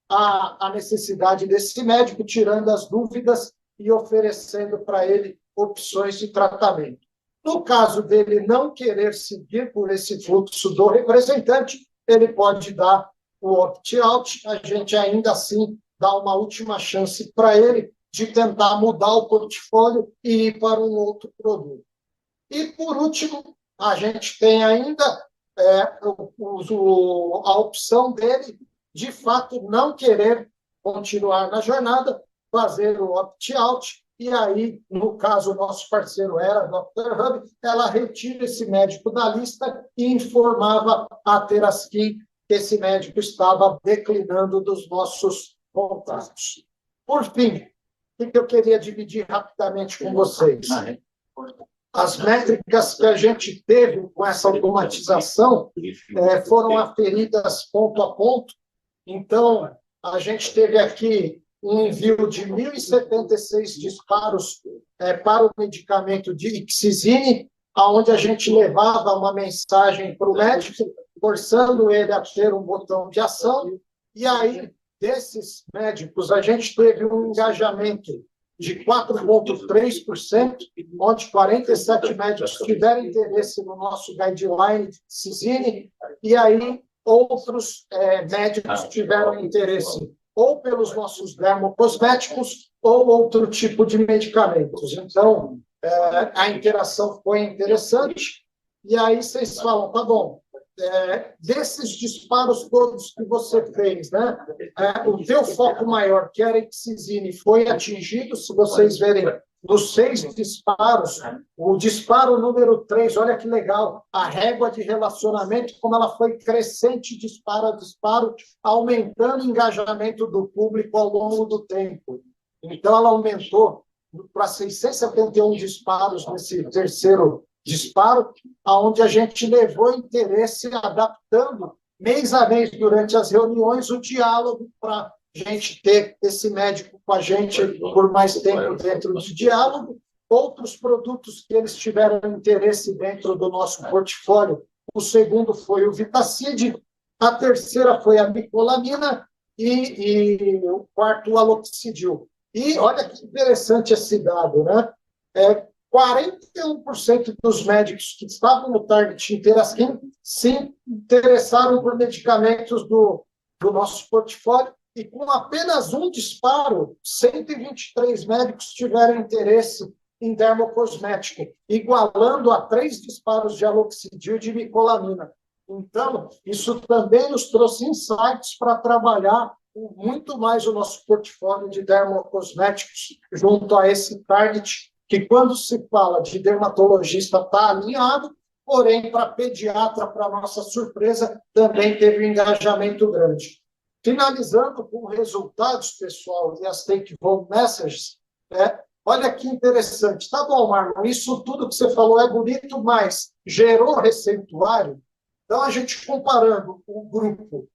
a necessidade desse médico, tirando as dúvidas e oferecendo para ele opções de tratamento. No caso dele não querer seguir por esse fluxo do representante, ele pode dar o opt-out, a gente ainda assim dá uma última chance para ele de tentar mudar o portfólio e ir para um outro produto. E, por último, a gente tem ainda a opção dele, de fato, não querer continuar na jornada, fazer o opt-out, e aí, no caso, o nosso parceiro era a Dr. Hub, ela retira esse médico da lista e informava a Teraskin que esse médico estava declinando dos nossos contatos. Por fim, o que eu queria dividir rapidamente com vocês? As métricas que a gente teve com essa automatização foram aferidas ponto a ponto. Então, a gente teve aqui um envio de 1.076 disparos para o medicamento de Ixizine, onde a gente levava uma mensagem para o médico, forçando ele a ter um botão de ação. E aí, desses médicos, a gente teve um engajamento de 4,3%, onde 47 médicos tiveram interesse no nosso guideline de Ixizine, e aí outros médicos tiveram interesse ou pelos nossos dermocosméticos ou outro tipo de medicamentos. Então, a interação foi interessante, e aí vocês falam, tá bom, desses disparos todos que você fez, né, o teu foco maior, que era Ixizine, foi atingido. Se vocês verem nos 6 disparos, o disparo número 3, olha que legal, a régua de relacionamento, como ela foi crescente disparo a disparo, aumentando o engajamento do público ao longo do tempo. Então, ela aumentou para 671 disparos nesse terceiro disparo, onde a gente levou interesse, adaptando mês a mês, durante as reuniões, o diálogo para a gente ter esse médico com a gente por mais tempo dentro do diálogo. Outros produtos que eles tiveram interesse dentro do nosso portfólio, o segundo foi o Vitacid, a terceira foi a micolamina e o quarto, o aloxidil. E olha que interessante esse dado, né? 41% dos médicos que estavam no target Interaskin se interessaram por medicamentos do nosso portfólio, e com apenas um disparo, 123 médicos tiveram interesse em dermocosmético, igualando a 3 disparos de aloxidil e de micolamina. Então, isso também nos trouxe insights para trabalhar muito mais o nosso portfólio de dermocosméticos junto a esse target, que quando se fala de dermatologista está alinhado, porém, para pediatra, para nossa surpresa, também teve um engajamento grande. Finalizando com resultados, pessoal, e as take-home messages, olha que interessante. Tá bom, Marlon, isso tudo que você falou é bonito, mas gerou receituário? Então, a gente comparando o grupo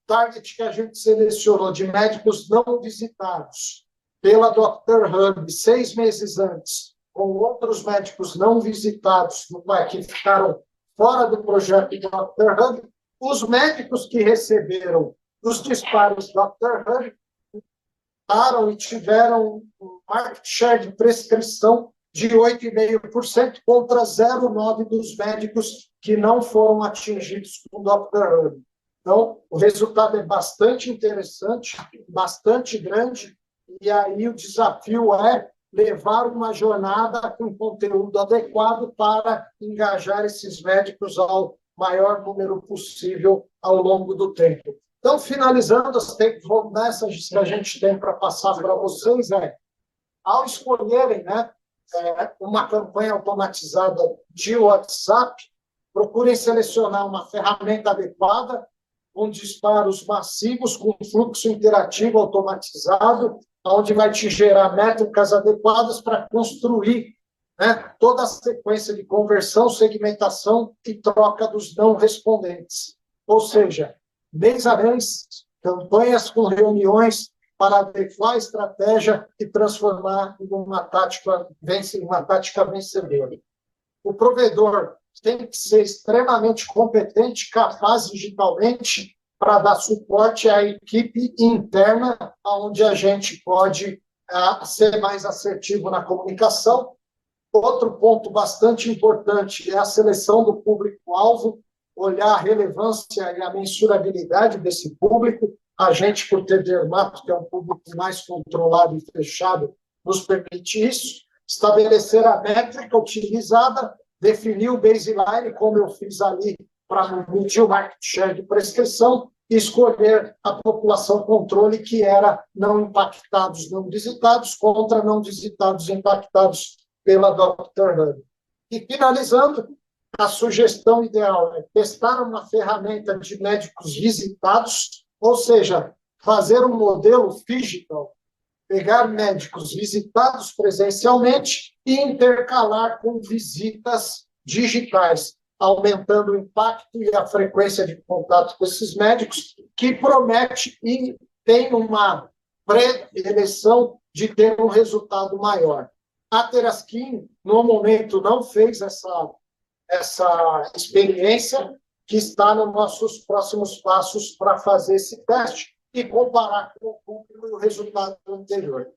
target que a gente selecionou de médicos não visitados pela Dr. Hub 6 meses antes, com outros médicos não visitados que ficaram fora do projeto Dr. Hub, os médicos que receberam os disparos Dr. Hub e tiveram um market share de prescrição de 8,5% contra 0,9% dos médicos que não foram atingidos com Dr. Hub. Então, o resultado é bastante interessante, bastante grande, e aí o desafio é levar uma jornada com conteúdo adequado para engajar esses médicos ao maior número possível ao longo do tempo. Então, finalizando as take-home messages que a gente tem para passar para vocês, ao escolherem uma campanha automatizada de WhatsApp, procurem selecionar uma ferramenta adequada, com disparos massivos, com fluxo interativo automatizado, onde vai te gerar métricas adequadas para construir toda a sequência de conversão, segmentação e troca dos não respondentes. Ou seja, mês a mês, campanhas com reuniões para adequar a estratégia e transformar em uma tática vencedora. O provedor tem que ser extremamente competente, capaz digitalmente, para dar suporte à equipe interna, onde a gente pode ser mais assertivo na comunicação. Outro ponto bastante importante é a seleção do público-alvo, olhar a relevância e a mensurabilidade desse público. A gente, por ter dermato, que é um público mais controlado e fechado, nos permite isso. Estabelecer a métrica utilizada, definir o baseline, como eu fiz ali, para medir o market share de prescrição, e escolher a população controle, que era não impactados, não visitados, contra não visitados impactados pela Dr. Hub. E, finalizando, a sugestão ideal é testar uma ferramenta de médicos visitados, ou seja, fazer um modelo digital, pegar médicos visitados presencialmente e intercalar com visitas digitais, aumentando o impacto e a frequência de contato com esses médicos, que promete e tem uma pré-eleição de ter um resultado maior. A Teraskin, no momento, não fez essa experiência, que está nos nossos próximos passos para fazer esse teste e comparar com o público e o resultado anterior.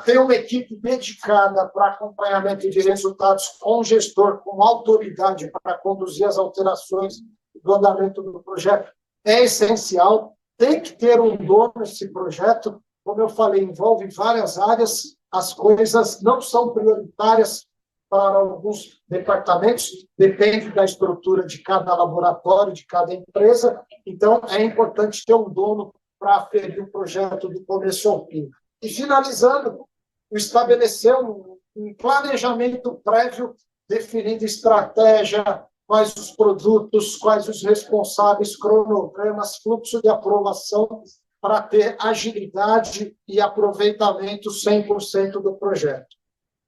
Tem uma equipe dedicada para acompanhamento de resultados com gestor, com autoridade para conduzir as alterações do andamento do projeto. É essencial, tem que ter um dono nesse projeto. Como eu falei, envolve várias áreas, as coisas não são prioritárias para alguns departamentos, depende da estrutura de cada laboratório, de cada empresa, então é importante ter um dono para aferir o projeto do começo ao fim. E, finalizando, estabelecer um planejamento prévio, definindo estratégia, quais os produtos, quais os responsáveis, cronogramas, fluxo de aprovação, para ter agilidade e aproveitamento 100% do projeto.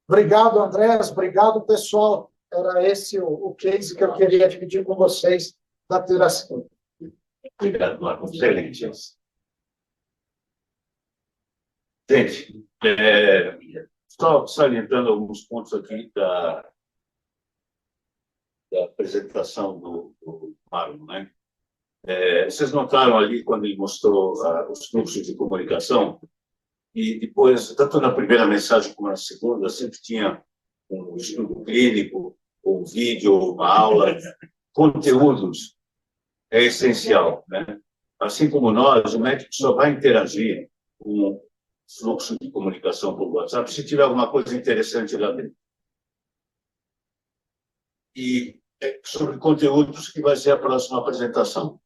Obrigado, Andrés. Obrigado, pessoal. Era esse o case que eu queria dividir com vocês da Piracicaba. Obrigado, Marco. Excelente. Gente, só salientando alguns pontos aqui da apresentação do Mário, né? Vocês notaram ali, quando ele mostrou os fluxos de comunicação, e depois, tanto na primeira mensagem como na segunda, sempre tinha um estudo clínico, ou vídeo, ou uma aula. Conteúdos é essencial, né? Assim como nós, o médico só vai interagir com o fluxo de comunicação por WhatsApp se tiver alguma coisa interessante lá dentro. E sobre conteúdos que vai ser a próxima apresentação.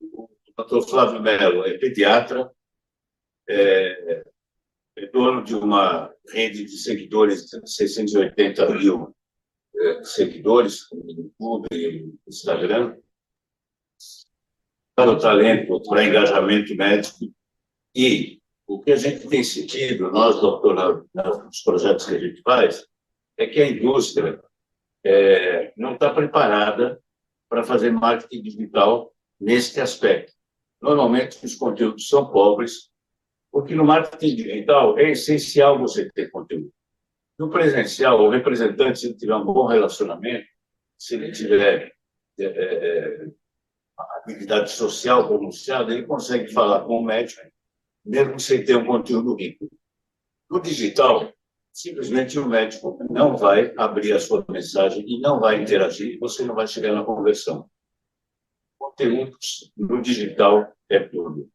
O Dr. Flávio Mello é pediatra, é dono de uma rede de seguidores, de 680 mil seguidores no YouTube e no Instagram, para o talento, para engajamento médico. E o que a gente tem sentido, nós, doutor, nos projetos que a gente faz, é que a indústria não está preparada para fazer marketing digital neste aspecto. Normalmente, os conteúdos são pobres, porque no marketing digital é essencial você ter conteúdo. No presencial, o representante, se ele tiver um bom relacionamento, se ele tiver habilidade social pronunciada, ele consegue falar com o médico, mesmo sem ter um conteúdo rico. No digital, simplesmente o médico não vai abrir a sua mensagem e não vai interagir, e você não vai chegar na conversão. Conteúdos no digital é tudo.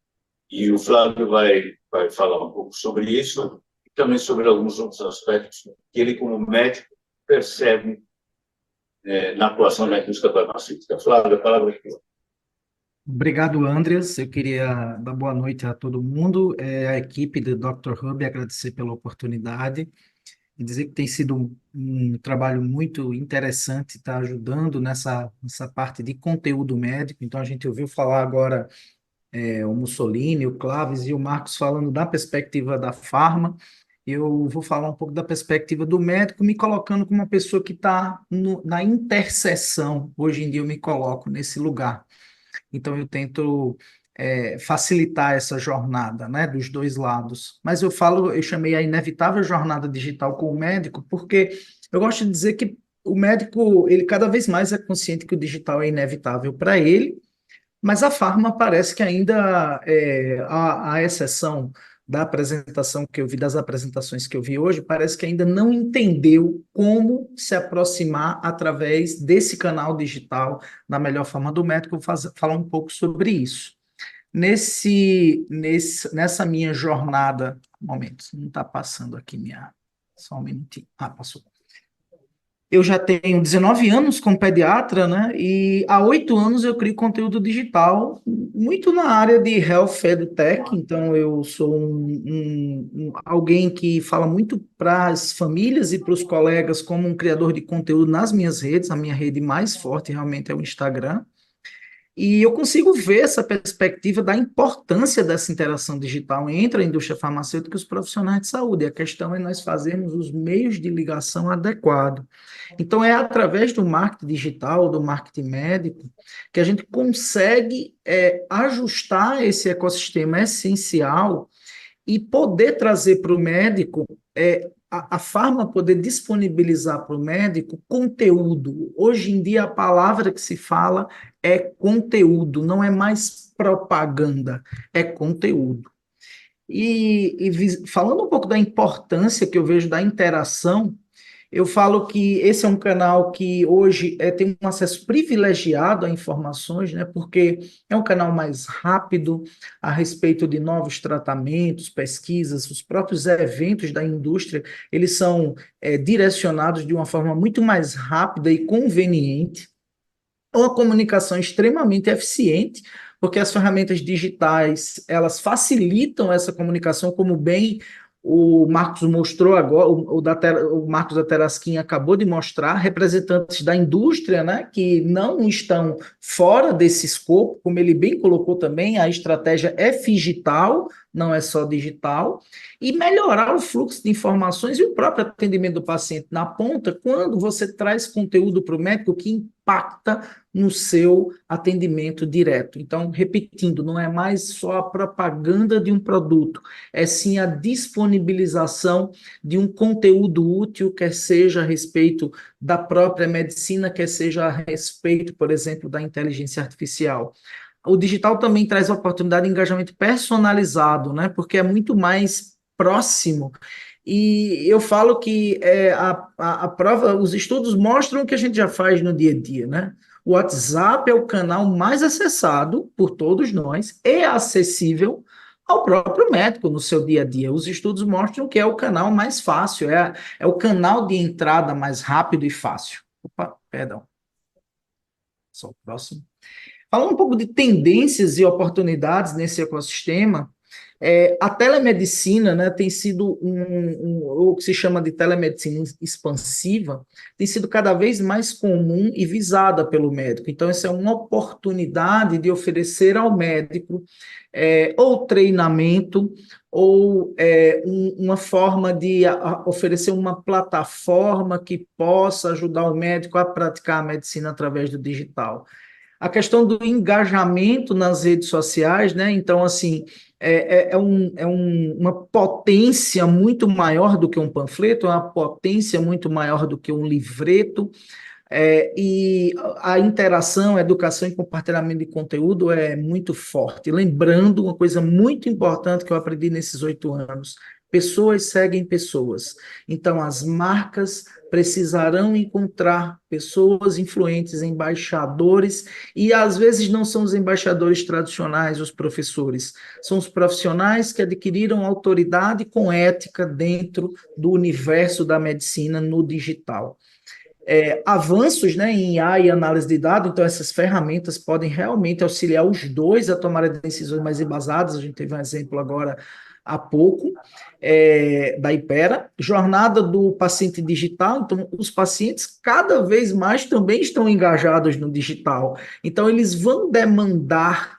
E o Flávio vai falar um pouco sobre isso e também sobre alguns outros aspectos que ele, como médico, percebe na atuação da indústria farmacêutica. Flávio, a palavra é tua. Obrigado, Andreas. Eu queria dar boa noite a todo mundo, a equipe do Dr. Hub, agradecer pela oportunidade e dizer que tem sido um trabalho muito interessante, está ajudando nessa parte de conteúdo médico. Então, a gente ouviu falar agora o Mussolini, o Clóvis e o Marcos falando da perspectiva da farma. Eu vou falar um pouco da perspectiva do médico, me colocando como uma pessoa que está na interseção. Hoje em dia eu me coloco nesse lugar. Então, eu tento facilitar essa jornada, né, dos dois lados. Mas eu chamei a inevitável jornada digital com o médico, porque eu gosto de dizer que o médico, ele cada vez mais é consciente que o digital é inevitável para ele, mas a farma parece que ainda, a exceção da apresentação que eu vi, das apresentações que eu vi hoje, parece que ainda não entendeu como se aproximar através desse canal digital da melhor forma do médico. Eu vou falar um pouco sobre isso. Nessa minha jornada, um momento, não está passando aqui só um minutinho. Passou. Eu já tenho 19 anos como pediatra, né? E há 8 anos eu crio conteúdo digital, muito na área de Health EdTech. Então, eu sou alguém que fala muito para as famílias e para os colegas como um criador de conteúdo nas minhas redes. A minha rede mais forte realmente é o Instagram. E eu consigo ver essa perspectiva da importância dessa interação digital entre a indústria farmacêutica e os profissionais de saúde. A questão é nós fazermos os meios de ligação adequados. Então, é através do marketing digital, do marketing médico, que a gente consegue ajustar esse ecossistema essencial e poder trazer para o médico, a farma poder disponibilizar para o médico conteúdo. Hoje em dia, a palavra que se fala é conteúdo, não é mais propaganda, é conteúdo. E falando um pouco da importância que eu vejo da interação, eu falo que esse é um canal que hoje tem um acesso privilegiado a informações, né, porque é um canal mais rápido a respeito de novos tratamentos, pesquisas, os próprios eventos da indústria, eles são direcionados de uma forma muito mais rápida e conveniente, uma comunicação extremamente eficiente, porque as ferramentas digitais, elas facilitam essa comunicação, como bem o Marcos mostrou agora, o Marcos da Terasquim acabou de mostrar, representantes da indústria, né, que não estão fora desse escopo, como ele bem colocou também, a estratégia é digital, não é só digital, e melhorar o fluxo de informações e o próprio atendimento do paciente na ponta, quando você traz conteúdo para o médico que impacta no seu atendimento direto. Então, repetindo, não é mais só a propaganda de um produto, é sim a disponibilização de um conteúdo útil, quer seja a respeito da própria medicina, quer seja a respeito, por exemplo, da inteligência artificial. O digital também traz a oportunidade de engajamento personalizado, né? Porque é muito mais próximo. E eu falo que a prova, os estudos mostram o que a gente já faz no dia a dia, né? O WhatsApp é o canal mais acessado por todos nós e acessível ao próprio médico no seu dia a dia. Os estudos mostram que é o canal mais fácil, é o canal de entrada mais rápido e fácil. Opa, perdão. Só o próximo. Falando um pouco de tendências e oportunidades nesse ecossistema, a telemedicina, né, tem sido o que se chama de telemedicina expansiva, tem sido cada vez mais comum e visada pelo médico. Então, essa é uma oportunidade de oferecer ao médico ou treinamento, ou uma forma de oferecer uma plataforma que possa ajudar o médico a praticar a medicina através do digital. A questão do engajamento nas redes sociais, né? Então, assim, uma potência muito maior do que um panfleto, é uma potência muito maior do que um livreto, e a interação, a educação e compartilhamento de conteúdo é muito forte. Lembrando uma coisa muito importante que eu aprendi nesses 8 anos: pessoas seguem pessoas. Então, as marcas precisarão encontrar pessoas influentes, embaixadores, e às vezes não são os embaixadores tradicionais, os professores, são os profissionais que adquiriram autoridade com ética dentro do universo da medicina no digital. Avanços, né, em IA e análise de dados, então essas ferramentas podem realmente auxiliar os dois a tomar decisões mais embasadas. A gente teve um exemplo agora há pouco, da Hypera, jornada do paciente digital. Então os pacientes cada vez mais também estão engajados no digital, então eles vão demandar,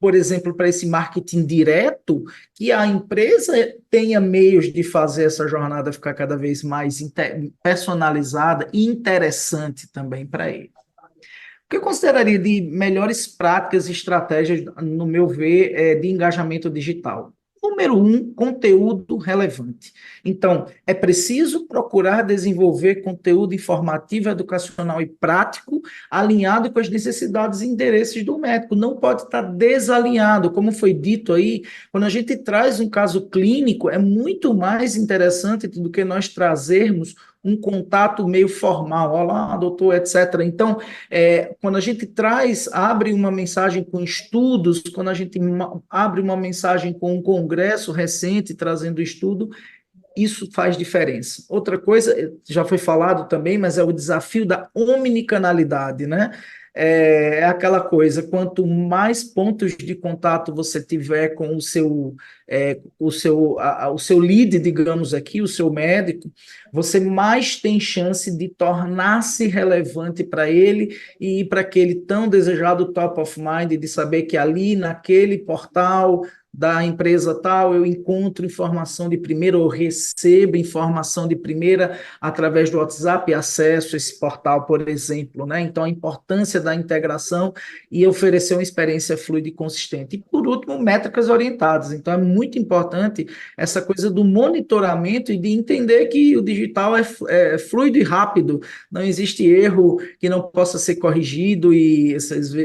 por exemplo, para esse marketing direto, que a empresa tenha meios de fazer essa jornada ficar cada vez mais personalizada e interessante também para ele. O que eu consideraria de melhores práticas e estratégias, no meu ver, de engajamento digital? Número 1, conteúdo relevante. Então, é preciso procurar desenvolver conteúdo informativo, educacional e prático, alinhado com as necessidades e interesses do médico. Não pode estar desalinhado, como foi dito aí. Quando a gente traz um caso clínico, é muito mais interessante do que nós trazermos um contato meio formal, olá, doutor, etc. Então, quando a gente abre uma mensagem com estudos, quando a gente abre uma mensagem com um congresso recente trazendo estudo, isso faz diferença. Outra coisa, já foi falado também, mas é o desafio da omnicanalidade, né? É aquela coisa: quanto mais pontos de contato você tiver com o seu lead, digamos aqui, o seu médico, você mais tem chance de tornar-se relevante para ele e para aquele tão desejado top of mind, de saber que ali naquele portal da empresa tal, eu encontro informação de primeira, ou recebo informação de primeira através do WhatsApp, acesso a esse portal, por exemplo, né? Então, a importância da integração e oferecer uma experiência fluida e consistente. E, por último, métricas orientadas. Então, é muito importante essa coisa do monitoramento e de entender que o digital é fluido e rápido, não existe erro que não possa ser corrigido, e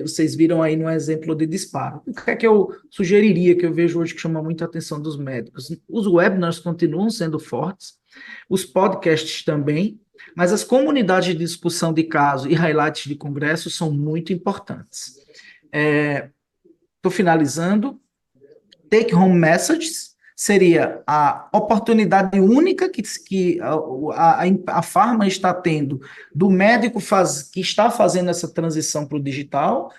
vocês viram aí no exemplo de disparo. O que é que eu sugeriria, que eu vejo hoje que chama muita atenção dos médicos? Os webinars continuam sendo fortes, os podcasts também, mas as comunidades de discussão de caso e highlights de congresso são muito importantes. Estou finalizando. Take home messages seria a oportunidade única que a Pharma está tendo, do médico que está fazendo essa transição para o digital.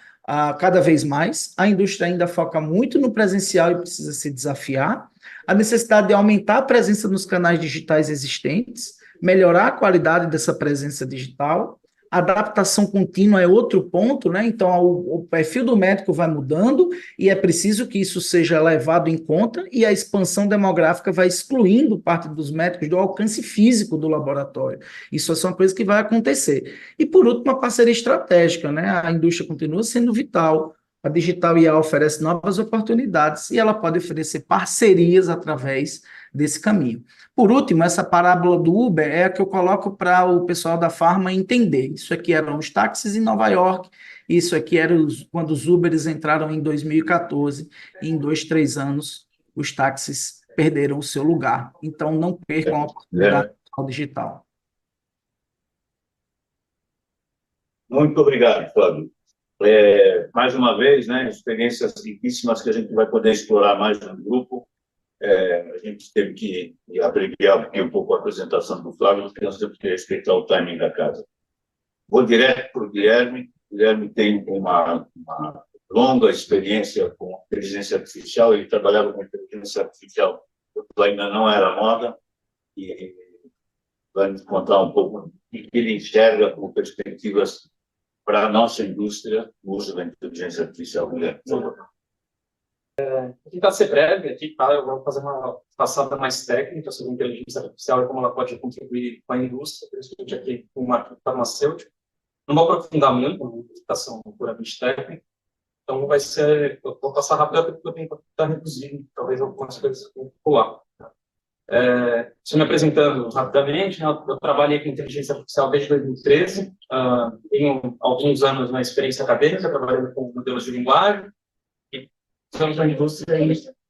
Cada vez mais. A indústria ainda foca muito no presencial e precisa se desafiar. A necessidade de aumentar a presença nos canais digitais existentes, melhorar a qualidade dessa presença digital. A adaptação contínua é outro ponto, né? Então, o perfil do médico vai mudando e é preciso que isso seja levado em conta, e a expansão demográfica vai excluindo parte dos médicos do alcance físico do laboratório. Isso é uma coisa que vai acontecer. E, por último, a parceria estratégica, né? A indústria continua sendo vital. A Digital IA oferece novas oportunidades e ela pode oferecer parcerias através desse caminho. Por último, essa parábola do Uber é a que eu coloco para o pessoal da Farma entender. Isso aqui eram os táxis em Nova York, isso aqui era quando os Ubers entraram em 2014, e em 2, 3 anos os táxis perderam o seu lugar. Então, não percam a oportunidade digital. Muito obrigado, Flávio. Mais uma vez, né, experiências riquíssimas que a gente vai poder explorar mais no grupo. A gente teve que abreviar aqui um pouco a apresentação do Flávio, porque nós temos que respeitar o timing da casa. Vou direto para o Guilherme. O Guilherme tem uma longa experiência com inteligência artificial. Ele trabalhava com inteligência artificial quando ainda não era moda, e vai nos contar um pouco o que ele enxerga como perspectivas para a nossa indústria, o uso da inteligência artificial. Guilherme, por favor. Vou tentar ser breve aqui, tá? Eu vou fazer uma passada mais técnica sobre inteligência artificial e como ela pode contribuir com a indústria, principalmente aqui com o marketing farmacêutico. Não vou aprofundar muito, uma apresentação puramente técnica. Então, eu vou passar rápido porque eu tenho que estar reduzindo, talvez algumas coisas que eu vou pular. Se me apresentando rapidamente, né, eu trabalhei com inteligência artificial desde 2013, tenho alguns anos na experiência acadêmica, trabalhando com modelos de linguagem, e estamos na indústria,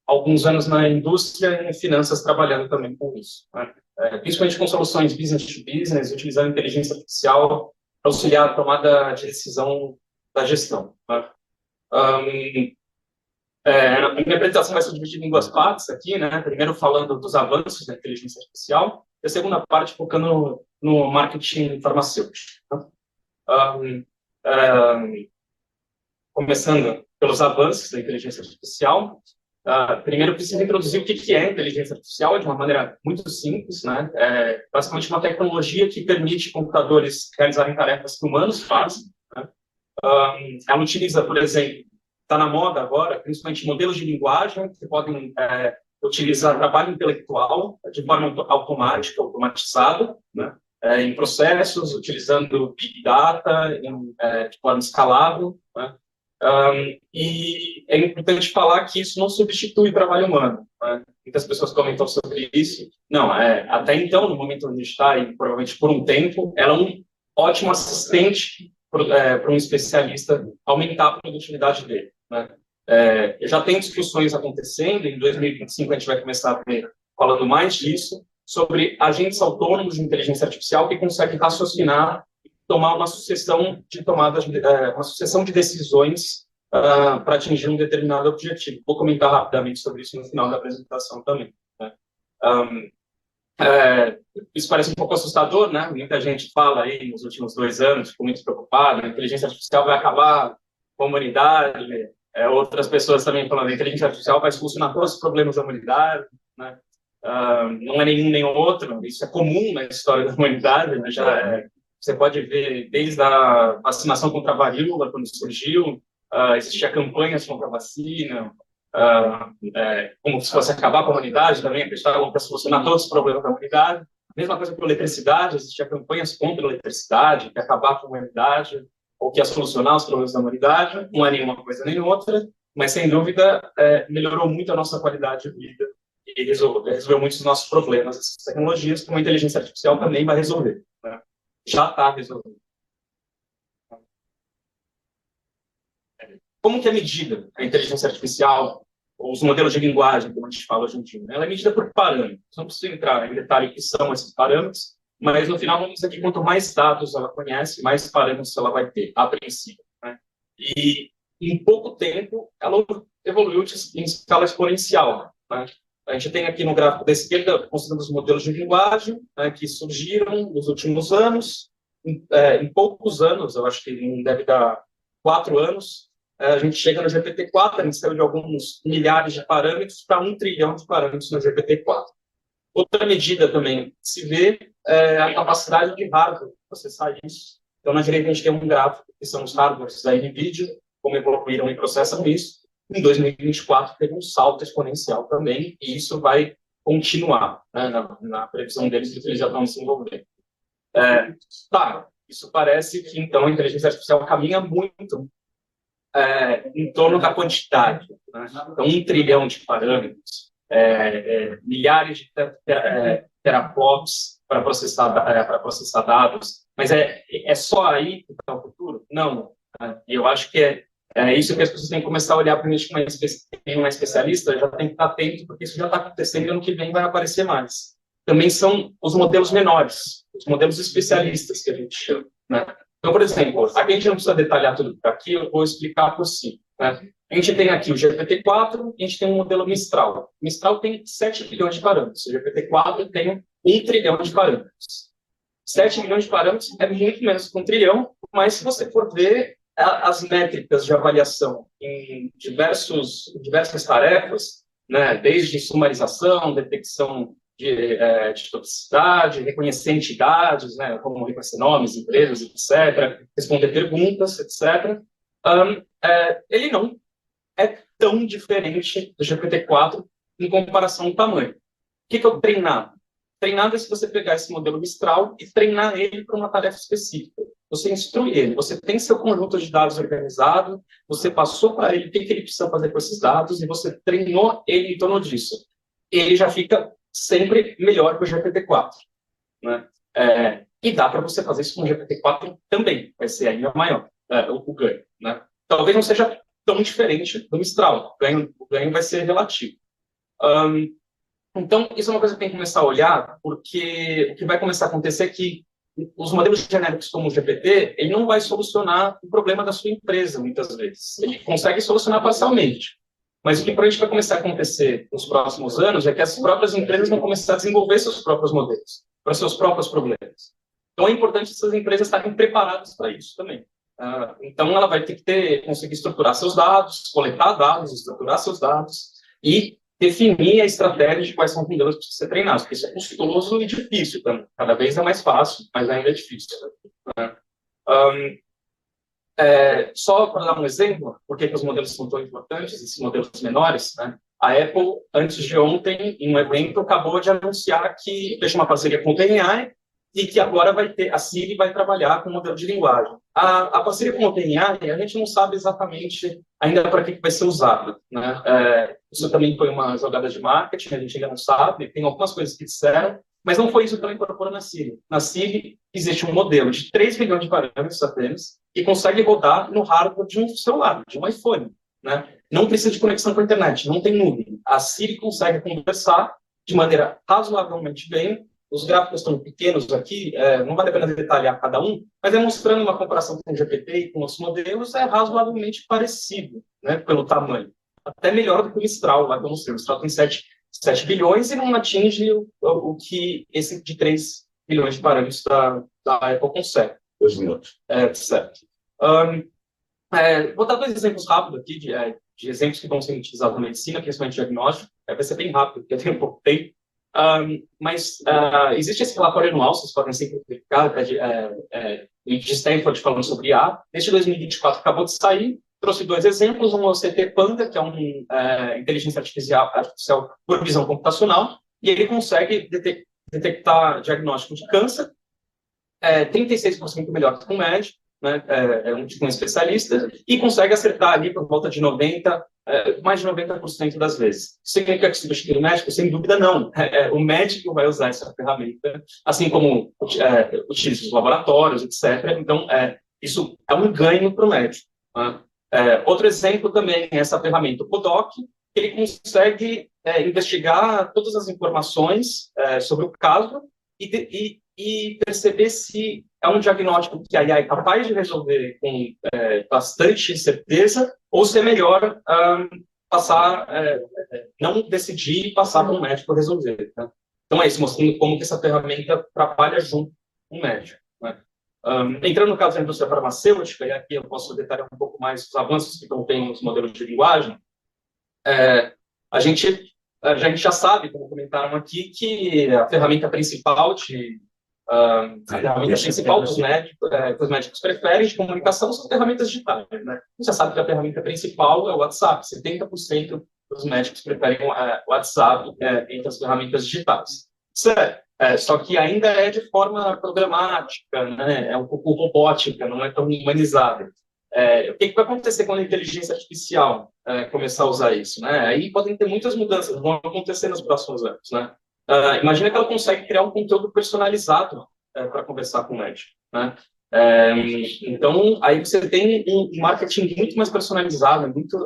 alguns anos na indústria e em finanças trabalhando também com isso, né? Principalmente com soluções business to business, utilizando inteligência artificial para auxiliar a tomada de decisão da gestão, né? A minha apresentação vai ser dividida em 2 partes aqui, né? Primeiro falando dos avanços da inteligência artificial, e a segunda parte focando no marketing farmacêutico, né? Começando pelos avanços da inteligência artificial. Primeiro, preciso introduzir o que é inteligência artificial de uma maneira muito simples, né? Basicamente uma tecnologia que permite computadores realizarem tarefas que humanos fazem, né? Ela utiliza, por exemplo, está na moda agora, principalmente modelos de linguagem que podem utilizar trabalho intelectual de forma automática, automatizada, né? Em processos, utilizando Big Data de forma escalável, né? E é importante falar que isso não substitui o trabalho humano, né? Muitas pessoas comentam sobre isso. Não, até então, no momento onde a gente está, e provavelmente por um tempo, ela é um ótimo assistente para um especialista aumentar a produtividade dele, né? Já tem discussões acontecendo, em 2025 a gente vai começar a ver, falando mais disso, sobre agentes autônomos de inteligência artificial que conseguem raciocinar e tomar uma sucessão de tomadas, uma sucessão de decisões para atingir um determinado objetivo. Vou comentar rapidamente sobre isso no final da apresentação também, né? Isso parece um pouco assustador, né? Muita gente fala aí nos últimos 2 anos, ficou muito preocupada, a inteligência artificial vai acabar com a humanidade, outras pessoas também falando que a inteligência artificial vai solucionar todos os problemas da humanidade, né? Não é nenhum nem outro, isso é comum na história da humanidade, né? Você pode ver desde a vacinação contra a varíola, quando surgiu, existia campanhas contra a vacina, como se fosse acabar com a humanidade também, acreditavam para solucionar todos os problemas da humanidade. Mesma coisa com a eletricidade, existia campanhas contra a eletricidade, que acabar com a humanidade, ou que ia solucionar os problemas da humanidade. Não é nenhuma coisa nem outra, mas sem dúvida melhorou muito a nossa qualidade de vida e resolveu muitos dos nossos problemas. Essas tecnologias, como a inteligência artificial, também vai resolver, né? Já está resolvendo. Como que é medida a inteligência artificial, ou os modelos de linguagem, como a gente fala hoje em dia? Ela é medida por parâmetros. Não preciso entrar em detalhe o que são esses parâmetros, mas no final vamos dizer que quanto mais dados ela conhece, mais parâmetros ela vai ter, a princípio, né? E em pouco tempo ela evoluiu em escala exponencial, né? A gente tem aqui no gráfico da esquerda, considerando os modelos de linguagem, né, que surgiram nos últimos anos. Em poucos anos, eu acho que deve dar 4 anos, a gente chega no GPT-4, a gente saiu de alguns milhares de parâmetros para 1 trilhão de parâmetros no GPT-4. Outra medida também que se vê é a capacidade de hardware processar isso. Então, na direita, a gente tem um gráfico, que são os hardwares da NVIDIA, como evoluíram e processam isso. Em 2024, teve um salto exponencial também, e isso vai continuar, né, na previsão deles, que eles já estão desenvolvendo. Isso parece que, então, a inteligência artificial caminha muito em torno da quantidade. Né? Então, 1 trilhão de parâmetros, milhares de teraflops para processar dados, mas é só aí que está o futuro? Não. Né? E eu acho que é isso que as pessoas têm que começar a olhar, primeiro, como uma especialista, já tem que estar atento, porque isso já está acontecendo e ano que vem vai aparecer mais. Também são os modelos menores, os modelos especialistas, que a gente chama. Né? Então, por exemplo, aqui a gente não precisa detalhar tudo aqui, eu vou explicar por si. Né? A gente tem aqui o GPT-4, a gente tem um modelo Mistral. Mistral tem 7 bilhões de parâmetros, o GPT-4 tem 1 trilhão de parâmetros. 7 milhões de parâmetros é muito menos que 1 trilhão, mas se você for ver as métricas de avaliação em diversas tarefas, né, desde sumarização, detecção de toxicidade, reconhecer entidades, né, como reconhecer nomes, empresas, etc., responder perguntas, etc., ele não é tão diferente do GPT-4 em comparação ao tamanho. O que é o treinado? Treinado é se você pegar esse modelo Mistral e treinar ele para uma tarefa específica. Você instrui ele, você tem seu conjunto de dados organizado, você passou para ele o que ele precisa fazer com esses dados e você treinou ele em torno disso. Ele já fica sempre melhor que o GPT-4. Né? E dá para você fazer isso com o GPT-4 também, vai ser ainda maior o ganho. Né? Talvez não seja tão diferente do Mistral, o ganho vai ser relativo. Então, isso é uma coisa que tem que começar a olhar, porque o que vai começar a acontecer é que os modelos genéricos como o GPT, ele não vai solucionar o problema da sua empresa, muitas vezes. Ele consegue solucionar parcialmente. Mas o que provavelmente vai começar a acontecer nos próximos anos é que as próprias empresas vão começar a desenvolver seus próprios modelos, para seus próprios problemas. Então, é importante essas empresas estarem preparadas para isso também. Então, ela vai ter que conseguir estruturar seus dados, coletar dados, estruturar seus dados e definir a estratégia de quais são os modelos que precisam ser treinados, porque isso é custoso e difícil também. Cada vez é mais fácil, mas ainda é difícil. Né? Só para dar um exemplo, por que os modelos são tão importantes, esses modelos menores, né? A Apple, antes de ontem, em um evento, acabou de anunciar que fechou uma parceria com o OpenAI e que agora a Siri vai trabalhar com um modelo de linguagem. A parceria com o OpenAI, a gente não sabe exatamente ainda para que vai ser usado. Né? Isso também foi uma jogada de marketing, a gente ainda não sabe, tem algumas coisas que disseram, mas não foi isso que ela incorporou na Siri. Na Siri existe um modelo de 3 milhões de parâmetros apenas que consegue rodar no hardware de um celular, de um iPhone. Né? Não precisa de conexão com a internet, não tem nuvem. A Siri consegue conversar de maneira razoavelmente bem. Os gráficos estão pequenos aqui, não vale a pena detalhar cada um, mas mostrando uma comparação com o GPT e com outros modelos, é razoavelmente parecido, né, pelo tamanho. Até melhor do que o Mistral, lá que eu mostrei. O Mistral tem 7 bilhões e não atinge o que esse de 3 bilhões de parâmetros da Apple consegue. 2 minutos. Certo. Vou dar 2 exemplos rápidos aqui de exemplos que vão ser utilizados na medicina, principalmente diagnóstico. Vai ser bem rápido, porque eu tenho pouco tempo. Mas existe esse relatório anual, vocês podem simplificar, de Stanford falando sobre IA. Neste 2024 acabou de sair, trouxe 2 exemplos, um é o CT Panda, que é uma inteligência artificial por visão computacional, e ele consegue detectar diagnóstico de câncer 36% melhor que um médico, né, um especialista, e consegue acertar ali por volta de mais de 90% das vezes. Isso significa que substituir o médico? Sem dúvida não. O médico vai usar essa ferramenta, assim como utiliza os laboratórios, etc. Então, isso é um ganho para o médico. Né? Outro exemplo também é essa ferramenta, o Podoc, que ele consegue investigar todas as informações sobre o caso e perceber se é um diagnóstico que a IA é capaz de resolver com bastante certeza, ou se é melhor não decidir e passar para um médico resolver. Tá? Então é isso, mostrando como que essa ferramenta trabalha junto com o médico. Né? Entrando no caso da indústria farmacêutica, e aqui eu posso detalhar um pouco mais os avanços que contém os modelos de linguagem, a gente já sabe, como comentaram aqui, que a ferramenta principal que os médicos preferem de comunicação são ferramentas digitais, né? Você já sabe que a ferramenta principal é o WhatsApp, 70% dos médicos preferem o WhatsApp entre as ferramentas digitais. Certo. Só que ainda é de forma programática, né? É um pouco robótica, não é tão humanizada. O que vai acontecer quando a inteligência artificial começar a usar isso, né? Aí podem ter muitas mudanças, vão acontecer nos próximos anos, né? Imagina que ela consegue criar um conteúdo personalizado para conversar com o médico, né? Então, aí você tem um marketing muito mais personalizado, muito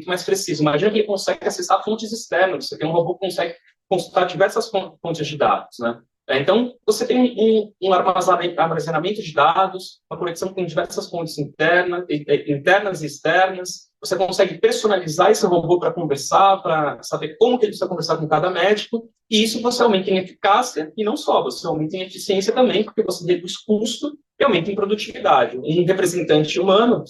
mais preciso. Imagina que ele consegue acessar fontes externas, você tem um robô que consegue consultar diversas fontes de dados, né? Então, você tem um armazenamento de dados, uma conexão com diversas fontes internas e externas. Você consegue personalizar esse robô para conversar, para saber como que ele precisa conversar com cada médico, e isso você aumenta em eficácia, e não só, você aumenta em eficiência também, porque você reduz custo e aumenta em produtividade. Um representante humano,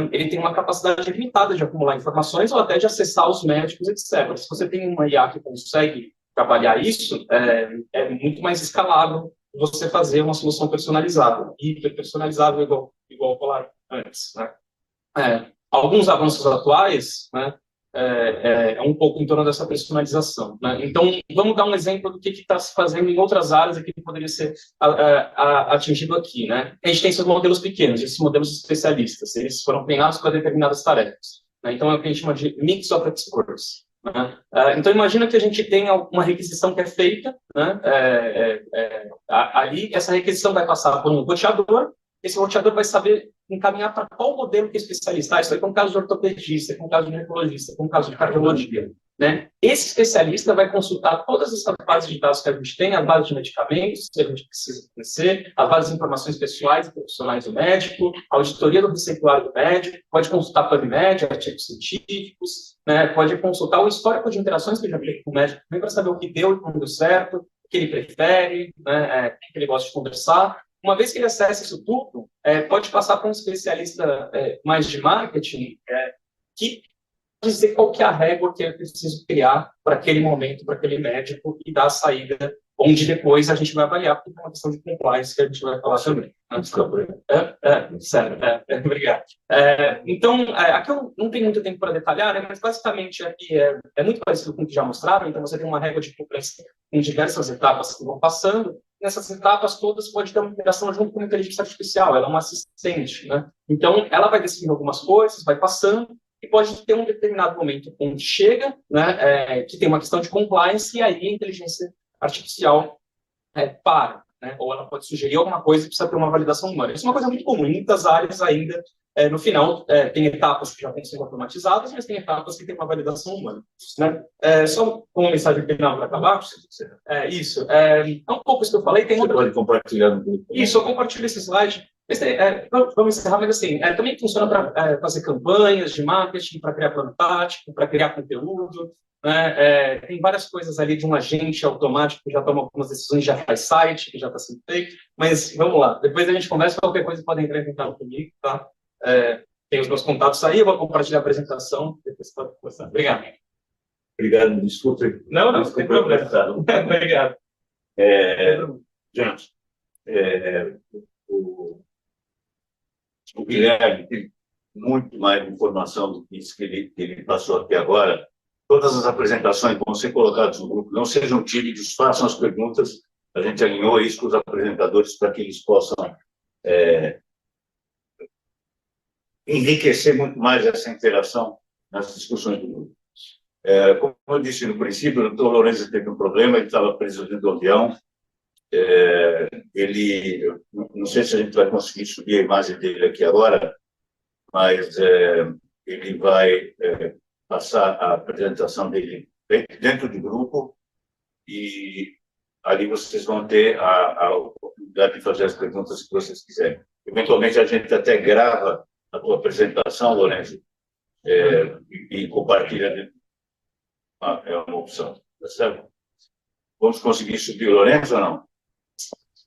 ele tem uma capacidade limitada de acumular informações ou até de acessar os médicos, etc. Se você tem uma IA que consegue trabalhar isso, é muito mais escalável você fazer uma solução personalizada, hiperpersonalizável, igual falaram antes, né? Alguns avanços atuais, né, um pouco em torno dessa personalização, né? Então, vamos dar um exemplo do que está se fazendo em outras áreas e que poderia ser atingido aqui, né? A gente tem esses modelos pequenos, esses modelos especialistas, eles foram treinados para determinadas tarefas, né? Então, é o que a gente chama de mix of experts, né? Então, imagina que a gente tem uma requisição que é feita, né? Ali, essa requisição vai passar por um roteador, esse roteador vai saber encaminhar para qual modelo que é especialista. Isso aí é um caso de ortopedista, é um caso de ginecologista, é um caso de cardiologia, né? Esse especialista vai consultar todas essas bases de dados que a gente tem, a base de medicamentos, que a gente precisa conhecer, a base de informações pessoais e profissionais do médico, a auditoria do receituário do médico, pode consultar PubMed, artigos científicos, né? Pode consultar o histórico de interações que já teve com o médico, também para saber o que deu e não deu certo, o que ele prefere, né? O que ele gosta de conversar. Uma vez que ele acessa isso tudo, pode passar para um especialista mais de marketing que dizer qual que é a régua que eu preciso criar para aquele momento, para aquele médico e dar a saída, onde depois a gente vai avaliar, porque é uma questão de compliance que a gente vai falar também. Sério, obrigado. Então, aqui eu não tenho muito tempo para detalhar, né, mas basicamente aqui é muito parecido com o que já mostraram, então você tem uma régua de compliance em diversas etapas que vão passando. Nessas etapas todas pode ter uma interação junto com a inteligência artificial, ela é uma assistente, né? Então, ela vai decidindo algumas coisas, vai passando, e pode ter um determinado momento onde chega, né, que tem uma questão de compliance, e aí a inteligência artificial para, né? Ou ela pode sugerir alguma coisa e precisa ter uma validação humana. Isso é uma coisa muito comum, em muitas áreas ainda, no final, tem etapas que já vão sendo automatizadas, mas tem etapas que tem uma validação humana, né? Só uma mensagem final para acabar, isso, um pouco isso que eu falei, tem outra... Você pode compartilhar no grupo. Isso, eu compartilho esse slide. Vamos encerrar, mas assim, também funciona para fazer campanhas de marketing, para criar plano tático, para criar conteúdo, né? Tem várias coisas ali de um agente automático que já toma algumas decisões, já faz site, que já está sendo feito, mas vamos lá, depois a gente conversa, qualquer coisa podem entrar em contato comigo, tá? Tem os meus contatos aí, eu vou compartilhar a apresentação, depois você pode começar. Obrigado. Obrigado, desculpe. Não tem problema. Obrigado. Gente, o Guilherme tem muito mais informação do que isso que ele passou aqui agora. Todas as apresentações vão ser colocadas no grupo, não sejam tímidos, façam as perguntas. A gente alinhou isso com os apresentadores para que eles possam enriquecer muito mais essa interação nas discussões do grupo. Como eu disse no princípio, o doutor Lourenço teve um problema, ele estava preso dentro do avião. Ele, não sei se a gente vai conseguir subir a imagem dele aqui agora, mas ele vai passar a apresentação dele dentro do grupo e ali vocês vão ter a oportunidade de fazer as perguntas que vocês quiserem. Eventualmente a gente até grava a tua apresentação, Lourenço, e compartilha. É uma opção, tá certo? Vamos conseguir subir o Lourenço ou não?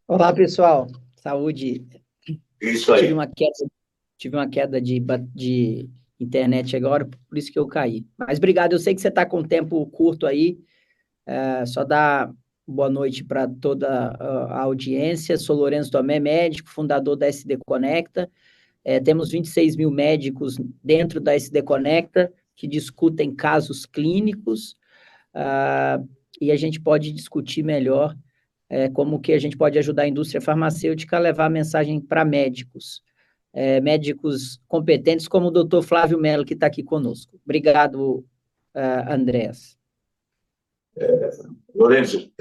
Olá, pessoal. Saúde. Isso aí. Tive uma queda de internet agora, por isso que eu caí. Mas obrigado, eu sei que você está com tempo curto aí, só dar boa noite para toda a audiência. Sou Lourenço Tomé, médico, fundador da SD Conecta. Temos 26 mil médicos dentro da SD Conecta que discutem casos clínicos, e a gente pode discutir melhor como que a gente pode ajudar a indústria farmacêutica a levar a mensagem para médicos, médicos competentes, como o doutor Flávio Mello, que está aqui conosco. Obrigado, Andréas. Lourenço,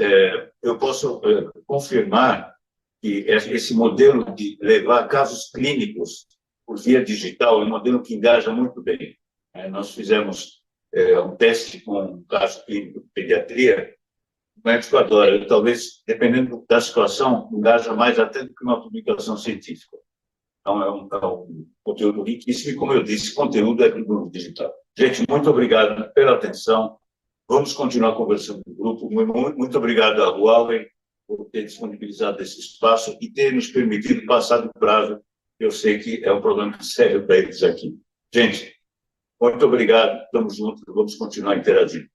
eu posso confirmar que esse modelo de levar casos clínicos por via digital é um modelo que engaja muito bem. Nós fizemos um teste com um caso clínico de pediatria, o médico adora, talvez, dependendo da situação, engaja mais até do que uma publicação científica. Então, é um conteúdo riquíssimo e, como eu disse, conteúdo é do digital. Gente, muito obrigado pela atenção. Vamos continuar conversando no grupo. Muito obrigado a Huawei por ter disponibilizado esse espaço e ter nos permitido passar do prazo. Eu sei que é um problema sério para eles aqui. Gente, muito obrigado. Estamos juntos. Vamos continuar interagindo.